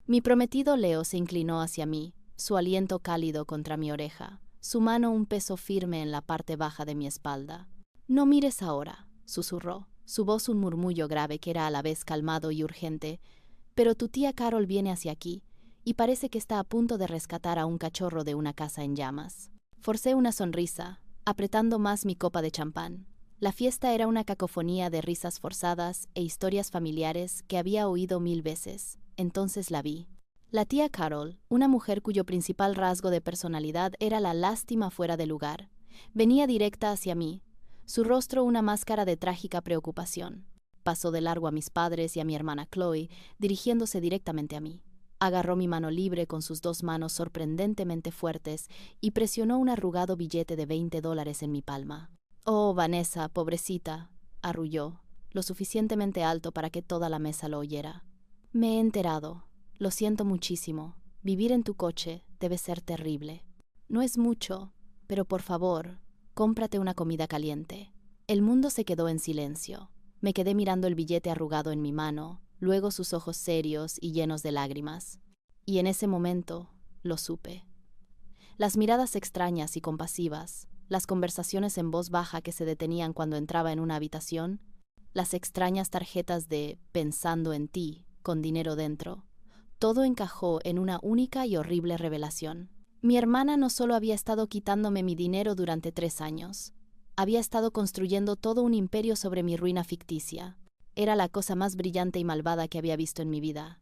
Mi prometido Leo se inclinó hacia mí, su aliento cálido contra mi oreja, su mano un peso firme en la parte baja de mi espalda. «No mires ahora», susurró, su voz un murmullo grave que era a la vez calmado y urgente. «Pero tu tía Carol viene hacia aquí, y parece que está a punto de rescatar a un cachorro de una casa en llamas». Forcé una sonrisa, apretando más mi copa de champán. La fiesta era una cacofonía de risas forzadas e historias familiares que había oído 1000 veces. Entonces la vi. La tía Carol, una mujer cuyo principal rasgo de personalidad era la lástima fuera de lugar, venía directa hacia mí, su rostro una máscara de trágica preocupación. Pasó de largo a mis padres y a mi hermana Chloe, dirigiéndose directamente a mí. Agarró mi mano libre con sus 2 manos sorprendentemente fuertes y presionó un arrugado billete de $20 en mi palma. «Oh, Vanessa, pobrecita», arrulló, lo suficientemente alto para que toda la mesa lo oyera. «Me he enterado. Lo siento muchísimo. Vivir en tu coche debe ser terrible. No es mucho, pero por favor, cómprate una comida caliente». El mundo se quedó en silencio. Me quedé mirando el billete arrugado en mi mano, luego sus ojos serios y llenos de lágrimas. Y en ese momento lo supe. Las miradas extrañas y compasivas, las conversaciones en voz baja que se detenían cuando entraba en una habitación, las extrañas tarjetas de «pensando en ti» con dinero dentro, todo encajó en una única y horrible revelación. Mi hermana no solo había estado quitándome mi dinero durante 3 años, había estado construyendo todo un imperio sobre mi ruina ficticia. Era la cosa más brillante y malvada que había visto en mi vida,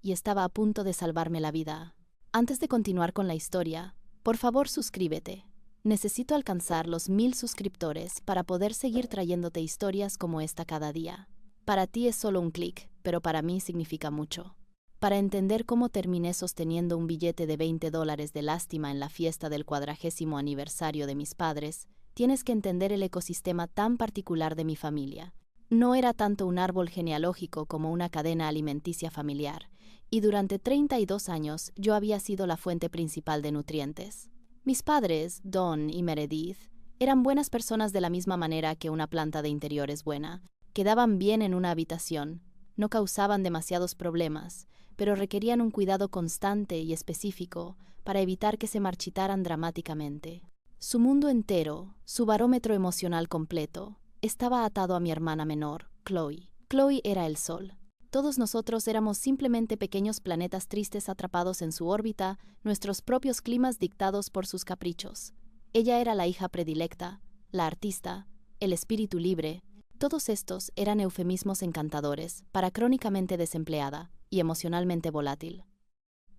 y estaba a punto de salvarme la vida. Antes de continuar con la historia, por favor suscríbete. Necesito alcanzar los 1000 suscriptores para poder seguir trayéndote historias como esta cada día. Para ti es solo un clic, pero para mí significa mucho. Para entender cómo terminé sosteniendo un billete de $20 de lástima en la fiesta del 40º aniversario de mis padres, tienes que entender el ecosistema tan particular de mi familia. No era tanto un árbol genealógico como una cadena alimenticia familiar, y durante 32 años yo había sido la fuente principal de nutrientes. Mis padres, Don y Meredith, eran buenas personas de la misma manera que una planta de interior es buena. Quedaban bien en una habitación, no causaban demasiados problemas, pero requerían un cuidado constante y específico para evitar que se marchitaran dramáticamente. Su mundo entero, su barómetro emocional completo, estaba atado a mi hermana menor, Chloe. Chloe era el sol. Todos nosotros éramos simplemente pequeños planetas tristes atrapados en su órbita, nuestros propios climas dictados por sus caprichos. Ella era la hija predilecta, la artista, el espíritu libre. Todos estos eran eufemismos encantadores para crónicamente desempleada y emocionalmente volátil.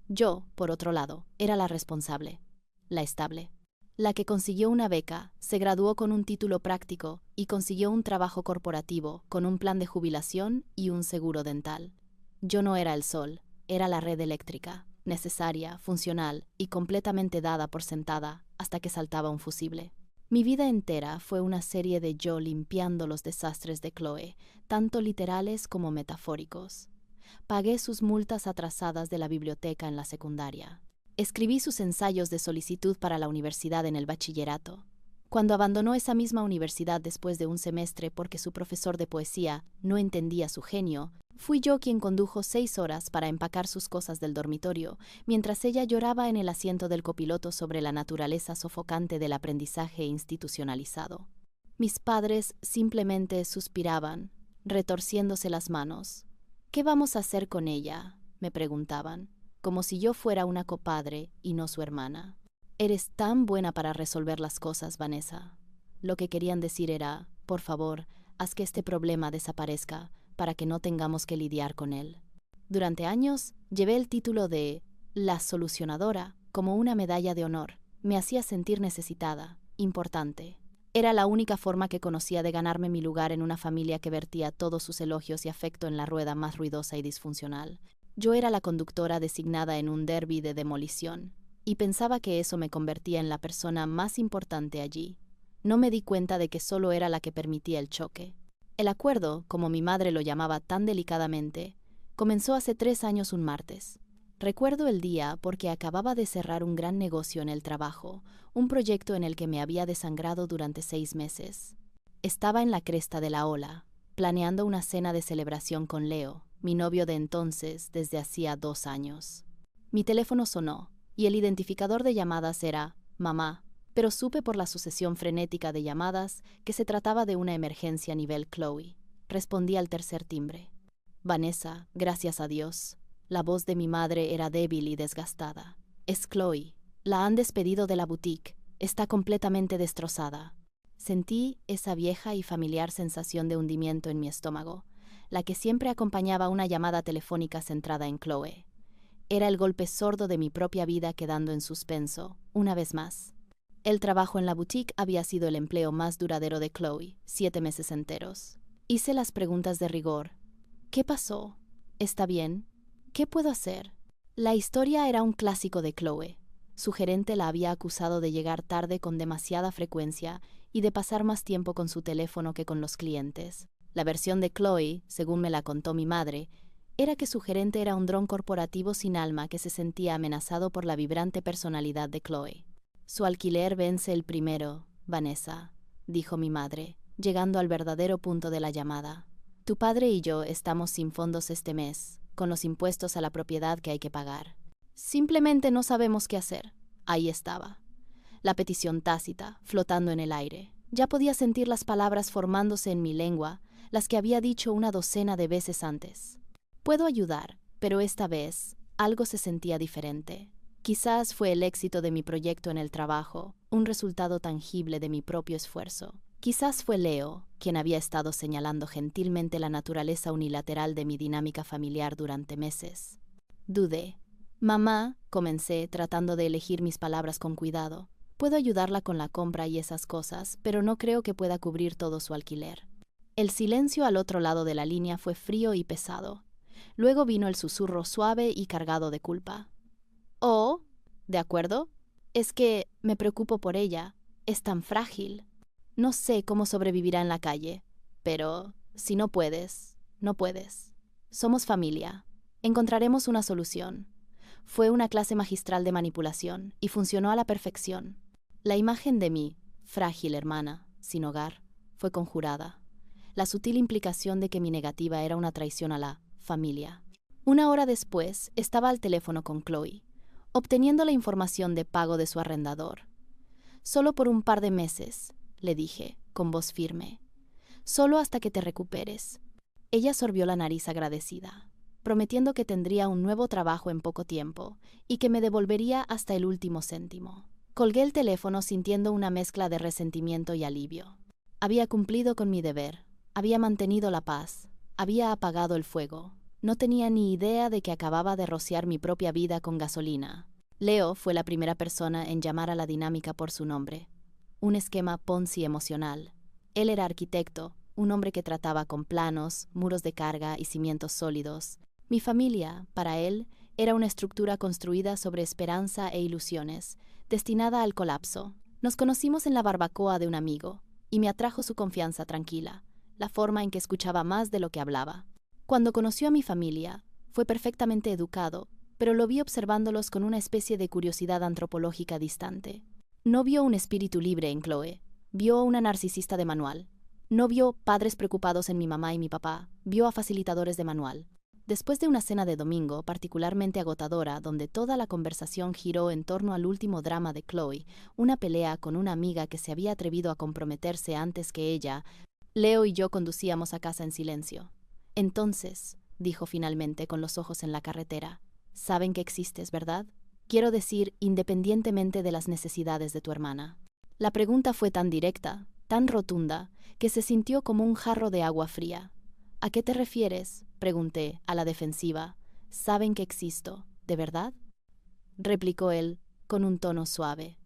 Yo, por otro lado, era la responsable, la estable, la que consiguió una beca, se graduó con un título práctico y consiguió un trabajo corporativo con un plan de jubilación y un seguro dental. Yo no era el sol, era la red eléctrica, necesaria, funcional y completamente dada por sentada hasta que saltaba un fusible. Mi vida entera fue una serie de yo limpiando los desastres de Chloe, tanto literales como metafóricos. Pagué sus multas atrasadas de la biblioteca en la secundaria. Escribí sus ensayos de solicitud para la universidad en el bachillerato. Cuando abandonó esa misma universidad después de un semestre porque su profesor de poesía no entendía su genio, fui yo quien condujo 6 horas para empacar sus cosas del dormitorio, mientras ella lloraba en el asiento del copiloto sobre la naturaleza sofocante del aprendizaje institucionalizado. Mis padres simplemente suspiraban, retorciéndose las manos. «¿Qué vamos a hacer con ella?», me preguntaban, como si yo fuera una copadre y no su hermana. «Eres tan buena para resolver las cosas, Vanessa». Lo que querían decir era, por favor, haz que este problema desaparezca para que no tengamos que lidiar con él. Durante años, llevé el título de «la solucionadora» como una medalla de honor. Me hacía sentir necesitada, importante. Era la única forma que conocía de ganarme mi lugar en una familia que vertía todos sus elogios y afecto en la rueda más ruidosa y disfuncional. Yo era la conductora designada en un derbi de demolición, y pensaba que eso me convertía en la persona más importante allí. No me di cuenta de que solo era la que permitía el choque. El acuerdo, como mi madre lo llamaba tan delicadamente, comenzó hace 3 años un martes. Recuerdo el día porque acababa de cerrar un gran negocio en el trabajo, un proyecto en el que me había desangrado durante 6 meses. Estaba en la cresta de la ola, planeando una cena de celebración con Leo, mi novio de entonces desde hacía 2 años. Mi teléfono sonó, y el identificador de llamadas era mamá, pero supe por la sucesión frenética de llamadas que se trataba de una emergencia a nivel Chloe. Respondí al tercer timbre. Vanessa, gracias a Dios. La voz de mi madre era débil y desgastada. Es Chloe. La han despedido de la boutique. Está completamente destrozada. Sentí esa vieja y familiar sensación de hundimiento en mi estómago, la que siempre acompañaba una llamada telefónica centrada en Chloe. Era el golpe sordo de mi propia vida quedando en suspenso, una vez más. El trabajo en la boutique había sido el empleo más duradero de Chloe, 7 meses enteros. Hice las preguntas de rigor. ¿Qué pasó? ¿Está bien? ¿Qué puedo hacer? La historia era un clásico de Chloe. Su gerente la había acusado de llegar tarde con demasiada frecuencia y de pasar más tiempo con su teléfono que con los clientes. La versión de Chloe, según me la contó mi madre, era que su gerente era un dron corporativo sin alma que se sentía amenazado por la vibrante personalidad de Chloe. Su alquiler vence el primero, Vanessa, dijo mi madre, llegando al verdadero punto de la llamada. Tu padre y yo estamos sin fondos este mes, con los impuestos a la propiedad que hay que pagar. Simplemente no sabemos qué hacer. Ahí estaba. La petición tácita, flotando en el aire. Ya podía sentir las palabras formándose en mi lengua, las que había dicho una docena de veces antes. Puedo ayudar, pero esta vez algo se sentía diferente. Quizás fue el éxito de mi proyecto en el trabajo, un resultado tangible de mi propio esfuerzo. Quizás fue Leo, quien había estado señalando gentilmente la naturaleza unilateral de mi dinámica familiar durante meses. Dudé. Mamá, comencé, tratando de elegir mis palabras con cuidado. Puedo ayudarla con la compra y esas cosas, pero no creo que pueda cubrir todo su alquiler. El silencio al otro lado de la línea fue frío y pesado. Luego vino el susurro suave y cargado de culpa. Oh, ¿de acuerdo? Es que me preocupo por ella. Es tan frágil. No sé cómo sobrevivirá en la calle, pero si no puedes, no puedes. Somos familia. Encontraremos una solución. Fue una clase magistral de manipulación y funcionó a la perfección. La imagen de mi frágil hermana, sin hogar, fue conjurada. La sutil implicación de que mi negativa era una traición a la familia. 1 hora después, estaba al teléfono con Chloe, obteniendo la información de pago de su arrendador. Solo por un par de meses, le dije, con voz firme. Solo hasta que te recuperes. Ella sorbió la nariz agradecida, prometiendo que tendría un nuevo trabajo en poco tiempo y que me devolvería hasta el último céntimo. Colgué el teléfono sintiendo una mezcla de resentimiento y alivio. Había cumplido con mi deber, había mantenido la paz, había apagado el fuego. No tenía ni idea de que acababa de rociar mi propia vida con gasolina. Leo fue la primera persona en llamar a la dinámica por su nombre. Un esquema Ponzi emocional. Él era arquitecto, un hombre que trataba con planos, muros de carga y cimientos sólidos. Mi familia, para él, era una estructura construida sobre esperanza e ilusiones, destinada al colapso. Nos conocimos en la barbacoa de un amigo, y me atrajo su confianza tranquila, la forma en que escuchaba más de lo que hablaba. Cuando conoció a mi familia, fue perfectamente educado, pero lo vi observándolos con una especie de curiosidad antropológica distante. No vio un espíritu libre en Chloe, vio a una narcisista de manual. No vio padres preocupados en mi mamá y mi papá, vio a facilitadores de manual. Después de una cena de domingo particularmente agotadora, donde toda la conversación giró en torno al último drama de Chloe, una pelea con una amiga que se había atrevido a comprometerse antes que ella, Leo y yo conducíamos a casa en silencio. Entonces, dijo finalmente con los ojos en la carretera, saben que existes, ¿verdad? Quiero decir, independientemente de las necesidades de tu hermana. La pregunta fue tan directa, tan rotunda, que se sintió como un jarro de agua fría. ¿A qué te refieres?, pregunté, a la defensiva. ¿Saben que existo, de verdad?, replicó él, con un tono suave.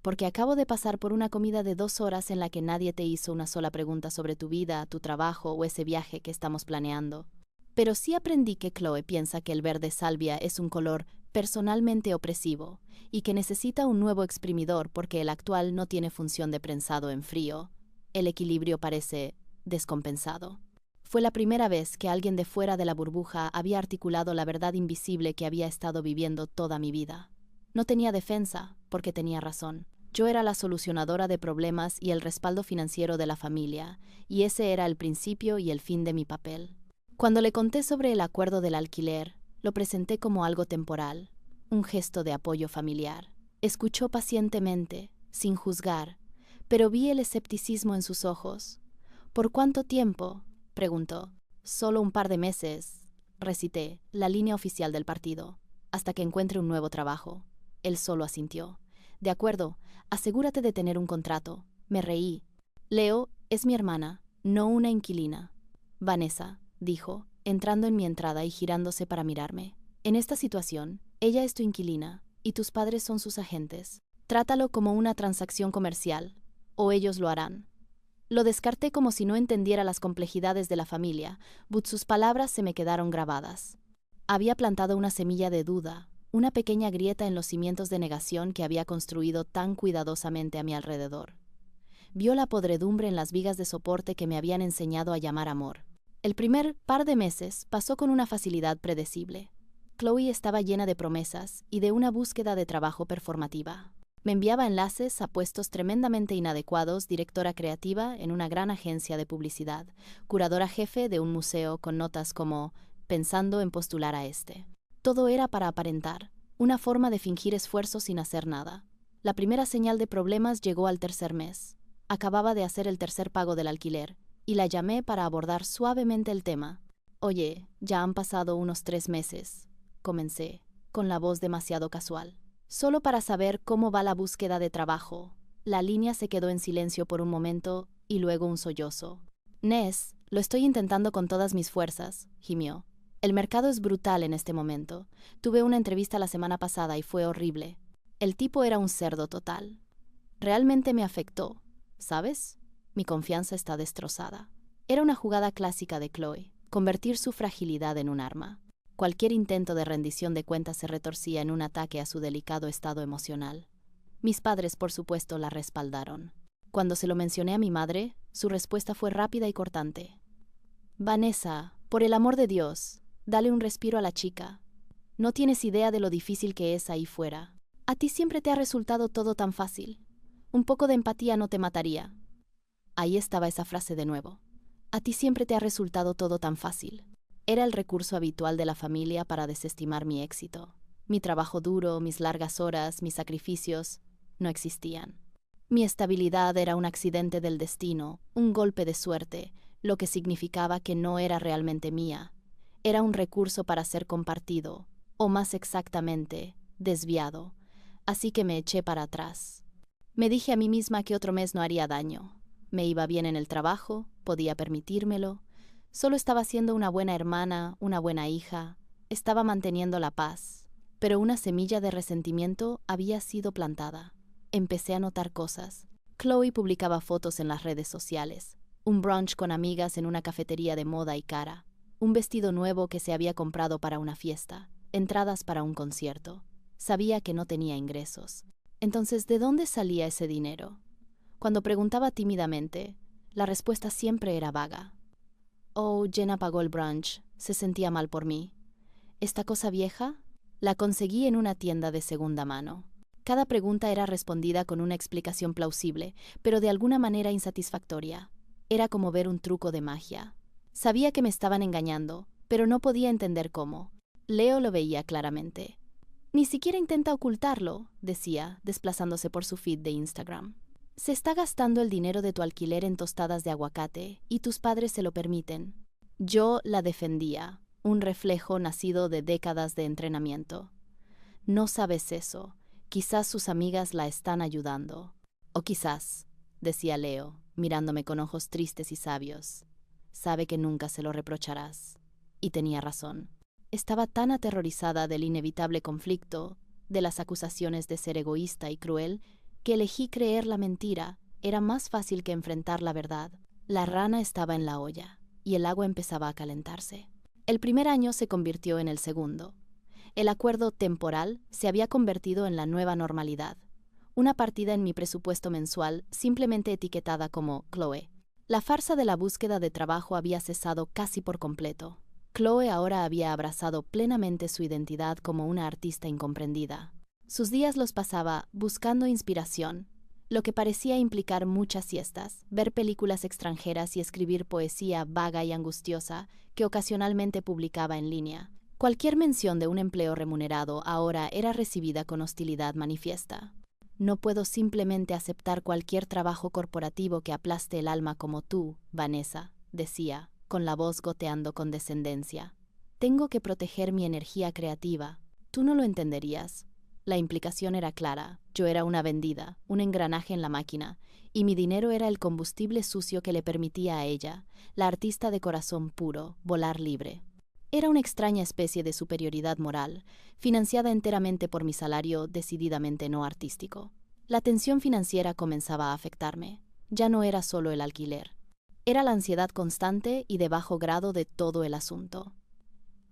Porque acabo de pasar por una comida de 2 horas en la que nadie te hizo una sola pregunta sobre tu vida, tu trabajo o ese viaje que estamos planeando. Pero sí aprendí que Chloe piensa que el verde salvia es un color personalmente opresivo y que necesita un nuevo exprimidor porque el actual no tiene función de prensado en frío. El equilibrio parece descompensado. Fue la primera vez que alguien de fuera de la burbuja había articulado la verdad invisible que había estado viviendo toda mi vida. No tenía defensa, porque tenía razón. Yo era la solucionadora de problemas y el respaldo financiero de la familia, y ese era el principio y el fin de mi papel. Cuando le conté sobre el acuerdo del alquiler, lo presenté como algo temporal, un gesto de apoyo familiar. Escuchó pacientemente, sin juzgar, pero vi el escepticismo en sus ojos. ¿Por cuánto tiempo?, preguntó. Solo un par de meses, recité, la línea oficial del partido, hasta que encuentre un nuevo trabajo. Él solo asintió. De acuerdo, asegúrate de tener un contrato. Me reí. Leo es mi hermana, no una inquilina. Vanessa, dijo, entrando en mi entrada y girándose para mirarme. En esta situación, ella es tu inquilina, y tus padres son sus agentes. Trátalo como una transacción comercial, o ellos lo harán. Lo descarté como si no entendiera las complejidades de la familia, but sus palabras se me quedaron grabadas. Había plantado una semilla de duda, una pequeña grieta en los cimientos de negación que había construido tan cuidadosamente a mi alrededor. Vio la podredumbre en las vigas de soporte que me habían enseñado a llamar amor. El primer par de meses pasó con una facilidad predecible. Chloe estaba llena de promesas y de una búsqueda de trabajo performativa. Me enviaba enlaces a puestos tremendamente inadecuados, directora creativa en una gran agencia de publicidad, curadora jefe de un museo con notas como «pensando en postular a este». Todo era para aparentar, una forma de fingir esfuerzo sin hacer nada. La primera señal de problemas llegó al tercer mes. Acababa de hacer el tercer pago del alquiler, y la llamé para abordar suavemente el tema. «Oye, ya han pasado unos 3 meses», comencé, con la voz demasiado casual. «Solo para saber cómo va la búsqueda de trabajo». La línea se quedó en silencio por un momento y luego un sollozo. «Ness, lo estoy intentando con todas mis fuerzas», gimió. «El mercado es brutal en este momento. Tuve una entrevista la semana pasada y fue horrible. El tipo era un cerdo total. Realmente me afectó, ¿sabes? Mi confianza está destrozada». Era una jugada clásica de Chloe, convertir su fragilidad en un arma. Cualquier intento de rendición de cuentas se retorcía en un ataque a su delicado estado emocional. Mis padres, por supuesto, la respaldaron. Cuando se lo mencioné a mi madre, su respuesta fue rápida y cortante. «Vanessa, por el amor de Dios, dale un respiro a la chica. No tienes idea de lo difícil que es ahí fuera. A ti siempre te ha resultado todo tan fácil. Un poco de empatía no te mataría». Ahí estaba esa frase de nuevo. «A ti siempre te ha resultado todo tan fácil». Era el recurso habitual de la familia para desestimar mi éxito. Mi trabajo duro, mis largas horas, mis sacrificios, no existían. Mi estabilidad era un accidente del destino, un golpe de suerte, lo que significaba que no era realmente mía. Era un recurso para ser compartido, o más exactamente, desviado. Así que me eché para atrás. Me dije a mí misma que otro mes no haría daño. Me iba bien en el trabajo, podía permitírmelo. Solo estaba siendo una buena hermana, una buena hija. Estaba manteniendo la paz. Pero una semilla de resentimiento había sido plantada. Empecé a notar cosas. Chloe publicaba fotos en las redes sociales. Un brunch con amigas en una cafetería de moda y cara. Un vestido nuevo que se había comprado para una fiesta. Entradas para un concierto. Sabía que no tenía ingresos. Entonces, ¿de dónde salía ese dinero? Cuando preguntaba tímidamente, la respuesta siempre era vaga. «Oh, Jenna pagó el brunch. Se sentía mal por mí». ¿Esta cosa vieja? La conseguí en una tienda de segunda mano. Cada pregunta era respondida con una explicación plausible, pero de alguna manera insatisfactoria. Era como ver un truco de magia. Sabía que me estaban engañando, pero no podía entender cómo. Leo lo veía claramente. «Ni siquiera intenta ocultarlo», decía, desplazándose por su feed de Instagram. «Se está gastando el dinero de tu alquiler en tostadas de aguacate, y tus padres se lo permiten». Yo la defendía, un reflejo nacido de décadas de entrenamiento. «No sabes eso. Quizás sus amigas la están ayudando». «O quizás», decía Leo, mirándome con ojos tristes y sabios. «Sabe que nunca se lo reprocharás». Y tenía razón. Estaba tan aterrorizada del inevitable conflicto, de las acusaciones de ser egoísta y cruel, que elegí creer la mentira. Era más fácil que enfrentar la verdad. La rana estaba en la olla, y el agua empezaba a calentarse. El primer año se convirtió en el segundo. El acuerdo temporal se había convertido en la nueva normalidad. Una partida en mi presupuesto mensual, simplemente etiquetada como Chloe. La farsa de la búsqueda de trabajo había cesado casi por completo. Chloe ahora había abrazado plenamente su identidad como una artista incomprendida. Sus días los pasaba buscando inspiración, lo que parecía implicar muchas siestas, ver películas extranjeras y escribir poesía vaga y angustiosa que ocasionalmente publicaba en línea. Cualquier mención de un empleo remunerado ahora era recibida con hostilidad manifiesta. No puedo simplemente aceptar cualquier trabajo corporativo que aplaste el alma como tú, Vanessa, decía, con la voz goteando con descendencia. Tengo que proteger mi energía creativa. Tú no lo entenderías. La implicación era clara. Yo era una vendida, un engranaje en la máquina, y mi dinero era el combustible sucio que le permitía a ella, la artista de corazón puro, volar libre. Era una extraña especie de superioridad moral, financiada enteramente por mi salario decididamente no artístico. La tensión financiera comenzaba a afectarme. Ya no era solo el alquiler. Era la ansiedad constante y de bajo grado de todo el asunto.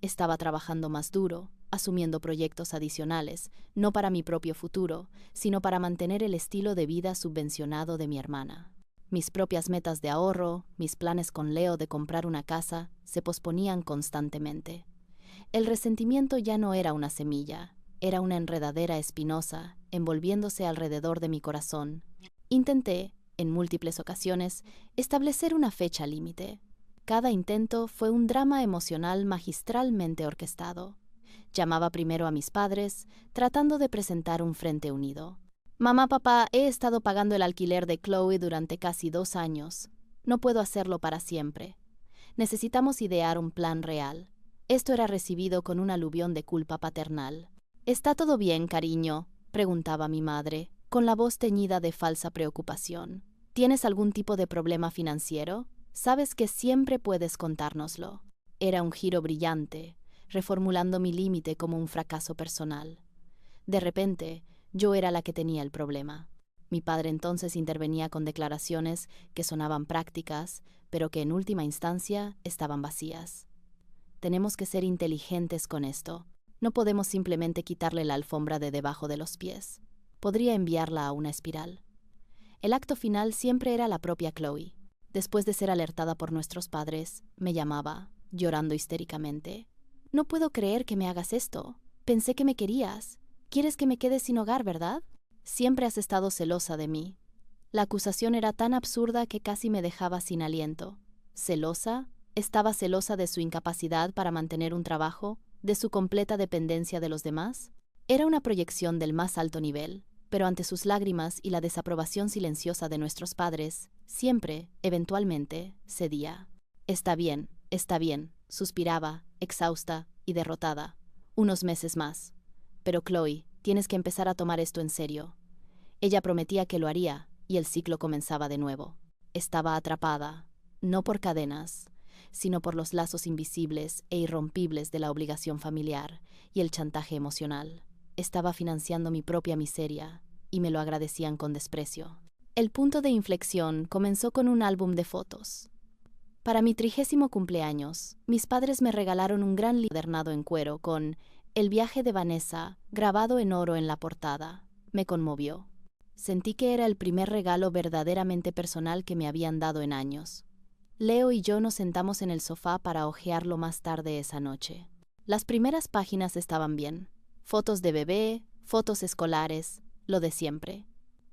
Estaba trabajando más duro, asumiendo proyectos adicionales, no para mi propio futuro, sino para mantener el estilo de vida subvencionado de mi hermana. Mis propias metas de ahorro, mis planes con Leo de comprar una casa, se posponían constantemente. El resentimiento ya no era una semilla, era una enredadera espinosa, envolviéndose alrededor de mi corazón. Intenté, en múltiples ocasiones, establecer una fecha límite. Cada intento fue un drama emocional magistralmente orquestado. Llamaba primero a mis padres, tratando de presentar un frente unido. Mamá, papá, he estado pagando el alquiler de Chloe durante casi 2 años. No puedo hacerlo para siempre. Necesitamos idear un plan real. Esto era recibido con un aluvión de culpa paternal. ¿Está todo bien, cariño?, preguntaba mi madre, con la voz teñida de falsa preocupación. ¿Tienes algún tipo de problema financiero? Sabes que siempre puedes contárnoslo. Era un giro brillante, reformulando mi límite como un fracaso personal. De repente, yo era la que tenía el problema. Mi padre entonces intervenía con declaraciones que sonaban prácticas, pero que en última instancia estaban vacías. Tenemos que ser inteligentes con esto. No podemos simplemente quitarle la alfombra de debajo de los pies. Podría enviarla a una espiral. El acto final siempre era la propia Chloe. Después de ser alertada por nuestros padres, me llamaba, llorando histéricamente. No puedo creer que me hagas esto. Pensé que me querías. ¿Quieres que me quede sin hogar, verdad? Siempre has estado celosa de mí. La acusación era tan absurda que casi me dejaba sin aliento. ¿Celosa? ¿Estaba celosa de su incapacidad para mantener un trabajo? ¿De su completa dependencia de los demás? Era una proyección del más alto nivel, pero ante sus lágrimas y la desaprobación silenciosa de nuestros padres, siempre, eventualmente, cedía. Está bien, suspiraba, exhausta y derrotada. Unos meses más. Pero Chloe, tienes que empezar a tomar esto en serio. Ella prometía que lo haría, y el ciclo comenzaba de nuevo. Estaba atrapada, no por cadenas, sino por los lazos invisibles e irrompibles de la obligación familiar y el chantaje emocional. Estaba financiando mi propia miseria, y me lo agradecían con desprecio. El punto de inflexión comenzó con un álbum de fotos. Para mi 30º cumpleaños, mis padres me regalaron un gran libro adornado en cuero con El viaje de Vanessa, grabado en oro en la portada. Me conmovió. Sentí que era el primer regalo verdaderamente personal que me habían dado en años. Leo y yo nos sentamos en el sofá para hojearlo más tarde esa noche. Las primeras páginas estaban bien. Fotos de bebé, fotos escolares, lo de siempre.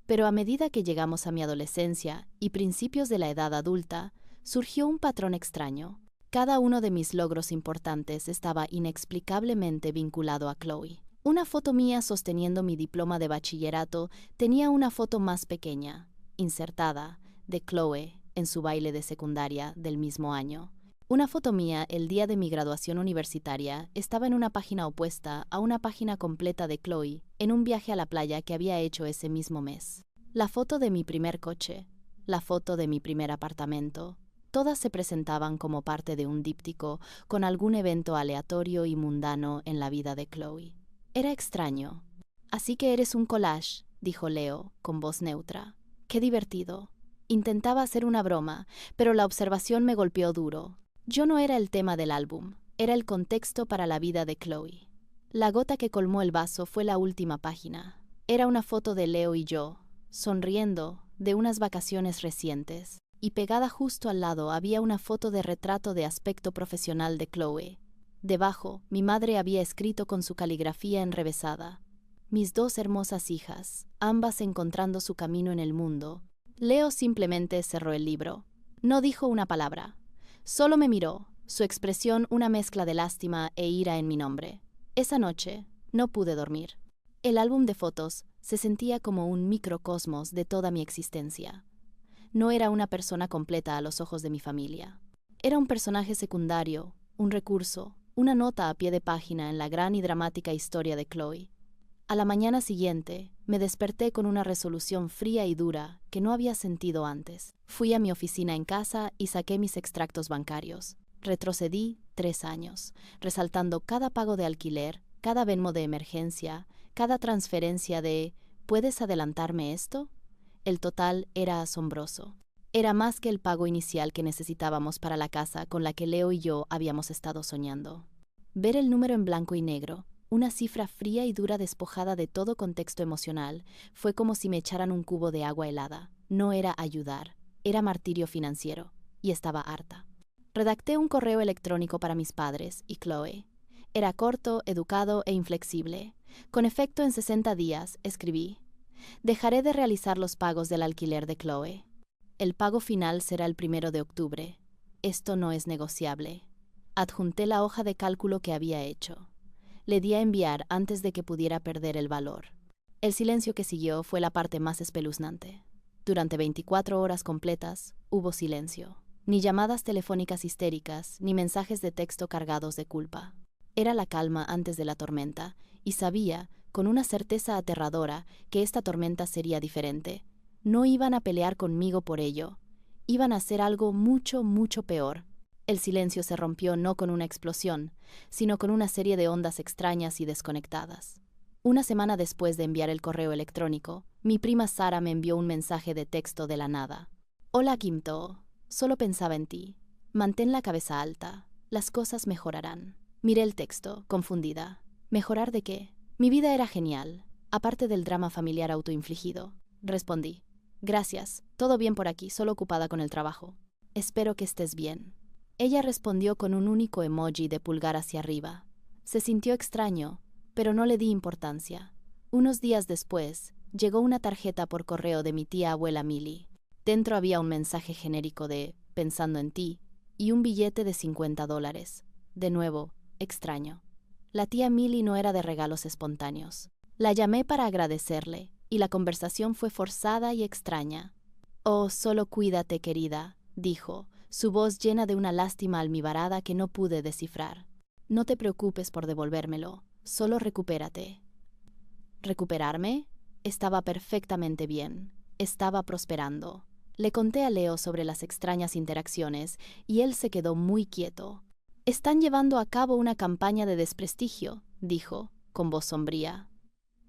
Pero a medida que llegamos a mi adolescencia y principios de la edad adulta, surgió un patrón extraño. Cada uno de mis logros importantes estaba inexplicablemente vinculado a Chloe. Una foto mía sosteniendo mi diploma de bachillerato tenía una foto más pequeña, insertada, de Chloe en su baile de secundaria del mismo año. Una foto mía el día de mi graduación universitaria estaba en una página opuesta a una página completa de Chloe en un viaje a la playa que había hecho ese mismo mes. La foto de mi primer coche, la foto de mi primer apartamento, todas se presentaban como parte de un díptico con algún evento aleatorio y mundano en la vida de Chloe. Era extraño. Así que eres un collage, dijo Leo, con voz neutra. Qué divertido. Intentaba hacer una broma, pero la observación me golpeó duro. Yo no era el tema del álbum, era el contexto para la vida de Chloe. La gota que colmó el vaso fue la última página. Era una foto de Leo y yo, sonriendo, de unas vacaciones recientes, y pegada justo al lado había una foto de retrato de aspecto profesional de Chloe. Debajo, mi madre había escrito con su caligrafía enrevesada: mis 2 hermosas hijas, ambas encontrando su camino en el mundo. Leo simplemente cerró el libro. No dijo una palabra. Solo me miró, su expresión una mezcla de lástima e ira en mi nombre. Esa noche no pude dormir. El álbum de fotos se sentía como un microcosmos de toda mi existencia. No era una persona completa a los ojos de mi familia. Era un personaje secundario, un recurso, una nota a pie de página en la gran y dramática historia de Chloe. A la mañana siguiente, me desperté con una resolución fría y dura que no había sentido antes. Fui a mi oficina en casa y saqué mis extractos bancarios. Retrocedí 3 años, resaltando cada pago de alquiler, cada Venmo de emergencia, cada transferencia de ¿puedes adelantarme esto? El total era asombroso. Era más que el pago inicial que necesitábamos para la casa con la que Leo y yo habíamos estado soñando. Ver el número en blanco y negro, una cifra fría y dura despojada de todo contexto emocional, fue como si me echaran un cubo de agua helada. No era ayudar, era martirio financiero, y estaba harta. Redacté un correo electrónico para mis padres y Chloe. Era corto, educado e inflexible. Con efecto, en 60 días, escribí: dejaré de realizar los pagos del alquiler de Chloe. El pago final será el 1 de octubre. Esto no es negociable. Adjunté la hoja de cálculo que había hecho. Le di a enviar antes de que pudiera perder el valor. El silencio que siguió fue la parte más espeluznante. Durante 24 horas completas hubo silencio. Ni llamadas telefónicas histéricas, ni mensajes de texto cargados de culpa. Era la calma antes de la tormenta, y sabía, con una certeza aterradora, que esta tormenta sería diferente. No iban a pelear conmigo por ello. Iban a hacer algo mucho, mucho peor. El silencio se rompió no con una explosión, sino con una serie de ondas extrañas y desconectadas. Una semana después de enviar el correo electrónico, mi prima Sara me envió un mensaje de texto de la nada. Hola Kim-to, solo pensaba en ti. Mantén la cabeza alta, las cosas mejorarán. Miré el texto, confundida. ¿Mejorar de qué? Mi vida era genial, aparte del drama familiar autoinfligido. Respondí: gracias, todo bien por aquí, solo ocupada con el trabajo. Espero que estés bien. Ella respondió con un único emoji de pulgar hacia arriba. Se sintió extraño, pero no le di importancia. Unos días después, llegó una tarjeta por correo de mi tía abuela Millie. Dentro había un mensaje genérico de «pensando en ti» y un billete de $50. De nuevo, extraño. La tía Millie no era de regalos espontáneos. La llamé para agradecerle, y la conversación fue forzada y extraña. «Oh, solo cuídate, querida», dijo, su voz llena de una lástima almibarada que no pude descifrar. «No te preocupes por devolvérmelo, solo recupérate». ¿Recuperarme? Estaba perfectamente bien. Estaba prosperando. Le conté a Leo sobre las extrañas interacciones y él se quedó muy quieto. «Están llevando a cabo una campaña de desprestigio», dijo, con voz sombría.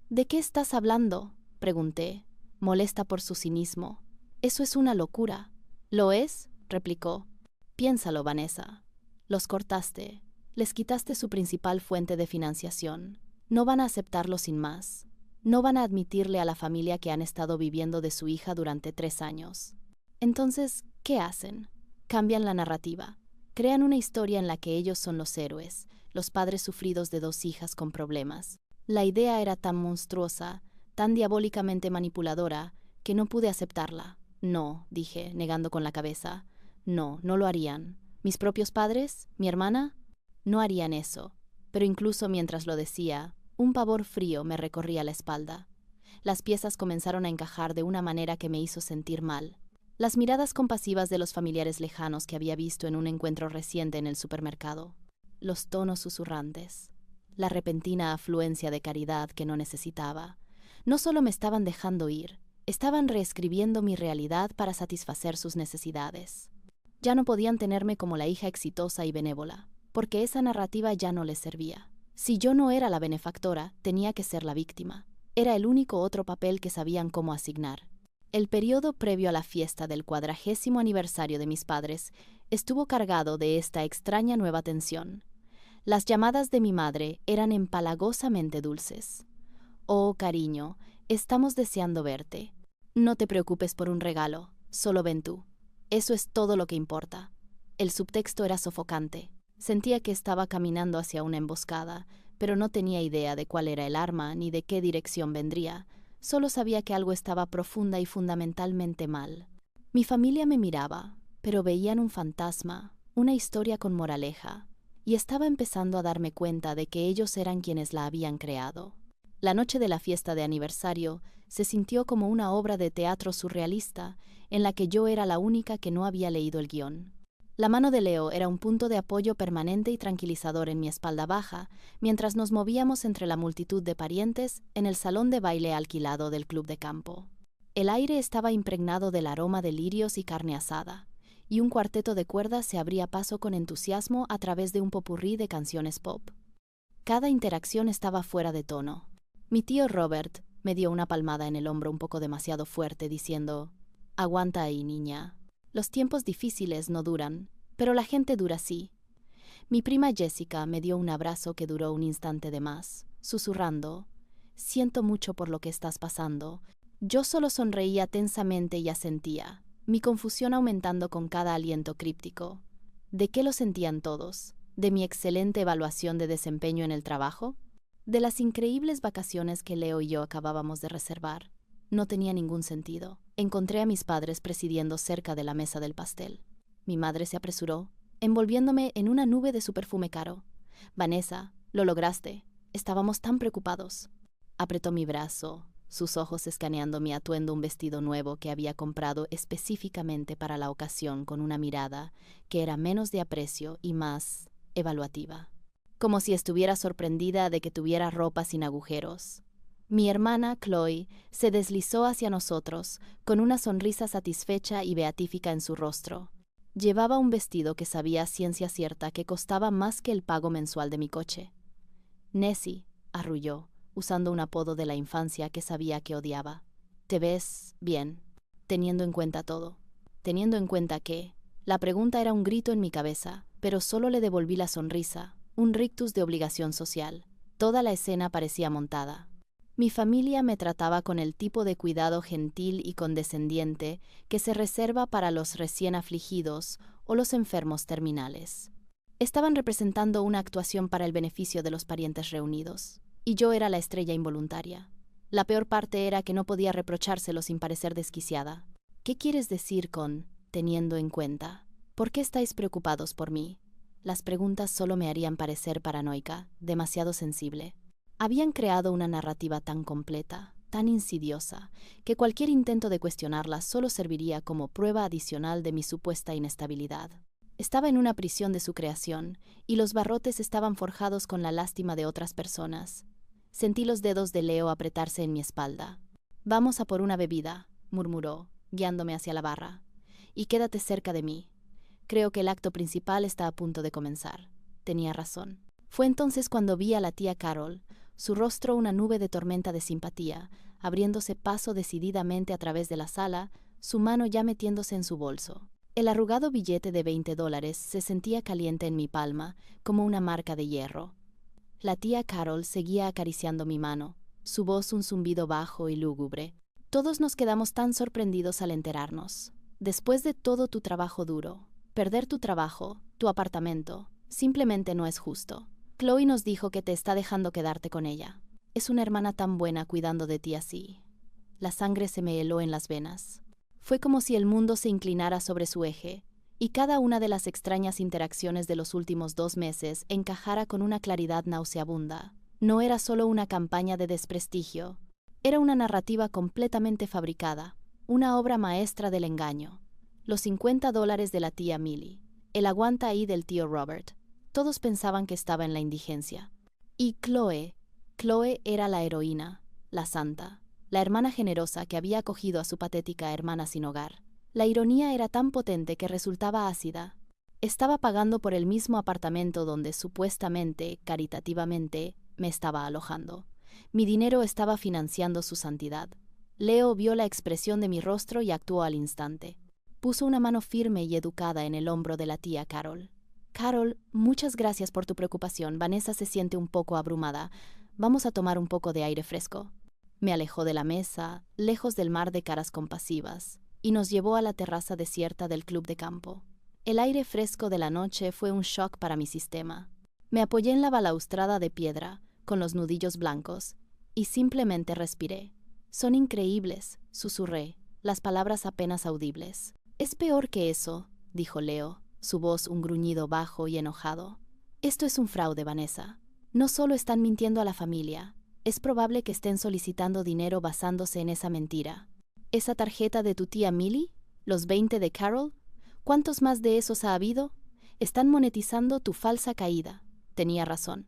«¿De qué estás hablando?», pregunté, molesta por su cinismo. «Eso es una locura». «¿Lo es?», replicó. «Piénsalo, Vanessa. Los cortaste. Les quitaste su principal fuente de financiación. No van a aceptarlo sin más. No van a admitirle a la familia que han estado viviendo de su hija durante 3 años. Entonces, ¿qué hacen? Cambian la narrativa. Crean una historia en la que ellos son los héroes, los padres sufridos de 2 hijas con problemas. La idea era tan monstruosa, tan diabólicamente manipuladora, que no pude aceptarla. «No», dije, negando con la cabeza. «No, no lo harían. ¿Mis propios padres? ¿Mi hermana? No harían eso». Pero incluso mientras lo decía, un pavor frío me recorría la espalda. Las piezas comenzaron a encajar de una manera que me hizo sentir mal. Las miradas compasivas de los familiares lejanos que había visto en un encuentro reciente en el supermercado. Los tonos susurrantes. La repentina afluencia de caridad que no necesitaba. No solo me estaban dejando ir, estaban reescribiendo mi realidad para satisfacer sus necesidades. Ya no podían tenerme como la hija exitosa y benévola, porque esa narrativa ya no les servía. Si yo no era la benefactora, tenía que ser la víctima. Era el único otro papel que sabían cómo asignar. El periodo previo a la fiesta del 40º aniversario de mis padres estuvo cargado de esta extraña nueva tensión. Las llamadas de mi madre eran empalagosamente dulces. «Oh, cariño, estamos deseando verte. No te preocupes por un regalo, solo ven tú. Eso es todo lo que importa». El subtexto era sofocante. Sentía que estaba caminando hacia una emboscada, pero no tenía idea de cuál era el arma ni de qué dirección vendría. Solo sabía que algo estaba profunda y fundamentalmente mal. Mi familia me miraba, pero veían un fantasma, una historia con moraleja, y estaba empezando a darme cuenta de que ellos eran quienes la habían creado. La noche de la fiesta de aniversario se sintió como una obra de teatro surrealista en la que yo era la única que no había leído el guión. La mano de Leo era un punto de apoyo permanente y tranquilizador en mi espalda baja, mientras nos movíamos entre la multitud de parientes en el salón de baile alquilado del club de campo. El aire estaba impregnado del aroma de lirios y carne asada, y un cuarteto de cuerdas se abría paso con entusiasmo a través de un popurrí de canciones pop. Cada interacción estaba fuera de tono. Mi tío Robert me dio una palmada en el hombro un poco demasiado fuerte, diciendo: «Aguanta ahí, niña. Los tiempos difíciles no duran, pero la gente dura sí». Mi prima Jessica me dio un abrazo que duró un instante de más, susurrando: «Siento mucho por lo que estás pasando». Yo solo sonreía tensamente y asentía, mi confusión aumentando con cada aliento críptico. ¿De qué lo sentían todos? ¿De mi excelente evaluación de desempeño en el trabajo? ¿De las increíbles vacaciones que Leo y yo acabábamos de reservar? No tenía ningún sentido. Encontré a mis padres presidiendo cerca de la mesa del pastel. Mi madre se apresuró, envolviéndome en una nube de su perfume caro. «Vanessa, lo lograste. Estábamos tan preocupados». Apretó mi brazo, sus ojos escaneando mi atuendo, un vestido nuevo que había comprado específicamente para la ocasión, con una mirada que era menos de aprecio y más evaluativa, como si estuviera sorprendida de que tuviera ropa sin agujeros. Mi hermana, Chloe, se deslizó hacia nosotros, con una sonrisa satisfecha y beatífica en su rostro. Llevaba un vestido que sabía a ciencia cierta que costaba más que el pago mensual de mi coche. «Nessie», arrulló, usando un apodo de la infancia que sabía que odiaba. «Te ves bien, teniendo en cuenta todo». Teniendo en cuenta que... La pregunta era un grito en mi cabeza, pero solo le devolví la sonrisa, un rictus de obligación social. Toda la escena parecía montada. Mi familia me trataba con el tipo de cuidado gentil y condescendiente que se reserva para los recién afligidos o los enfermos terminales. Estaban representando una actuación para el beneficio de los parientes reunidos, y yo era la estrella involuntaria. La peor parte era que no podía reprochárselo sin parecer desquiciada. «¿Qué quieres decir con teniendo en cuenta? ¿Por qué estáis preocupados por mí?» Las preguntas solo me harían parecer paranoica, demasiado sensible. Habían creado una narrativa tan completa, tan insidiosa, que cualquier intento de cuestionarla solo serviría como prueba adicional de mi supuesta inestabilidad. Estaba en una prisión de su creación, y los barrotes estaban forjados con la lástima de otras personas. Sentí los dedos de Leo apretarse en mi espalda. «Vamos a por una bebida», murmuró, guiándome hacia la barra. «Y quédate cerca de mí. Creo que el acto principal está a punto de comenzar». Tenía razón. Fue entonces cuando vi a la tía Carol, su rostro una nube de tormenta de simpatía, abriéndose paso decididamente a través de la sala, su mano ya metiéndose en su bolso. El arrugado billete de $20 se sentía caliente en mi palma, como una marca de hierro. La tía Carol seguía acariciando mi mano, su voz un zumbido bajo y lúgubre. Todos nos quedamos tan sorprendidos al enterarnos. «Después de todo tu trabajo duro, perder tu trabajo, tu apartamento, simplemente no es justo. Chloe nos dijo que te está dejando quedarte con ella. Es una hermana tan buena cuidando de ti así». La sangre se me heló en las venas. Fue como si el mundo se inclinara sobre su eje, y cada una de las extrañas interacciones de los últimos 2 meses encajara con una claridad nauseabunda. No era solo una campaña de desprestigio, era una narrativa completamente fabricada, una obra maestra del engaño. Los $50 de la tía Millie, el aguanta ahí del tío Robert. Todos pensaban que estaba en la indigencia. Y Chloe era la heroína, la santa, la hermana generosa que había acogido a su patética hermana sin hogar. La ironía era tan potente que resultaba ácida. Estaba pagando por el mismo apartamento donde supuestamente, caritativamente, me estaba alojando. Mi dinero estaba financiando su santidad. Leo vio la expresión de mi rostro y actuó al instante. Puso una mano firme y educada en el hombro de la tía Carol. «Carol, muchas gracias por tu preocupación. Vanessa se siente un poco abrumada. Vamos a tomar un poco de aire fresco». Me alejó de la mesa, lejos del mar de caras compasivas, y nos llevó a la terraza desierta del club de campo. El aire fresco de la noche fue un shock para mi sistema. Me apoyé en la balaustrada de piedra, con los nudillos blancos, y simplemente respiré. Son increíbles, susurré, las palabras apenas audibles. Es peor que eso, dijo Leo, su voz un gruñido bajo y enojado. Esto es un fraude, Vanessa. No solo están mintiendo a la familia, es probable que estén solicitando dinero basándose en esa mentira. ¿Esa tarjeta de tu tía Millie? ¿Los 20 de Carol? ¿Cuántos más de esos ha habido? Están monetizando tu falsa caída. Tenía razón.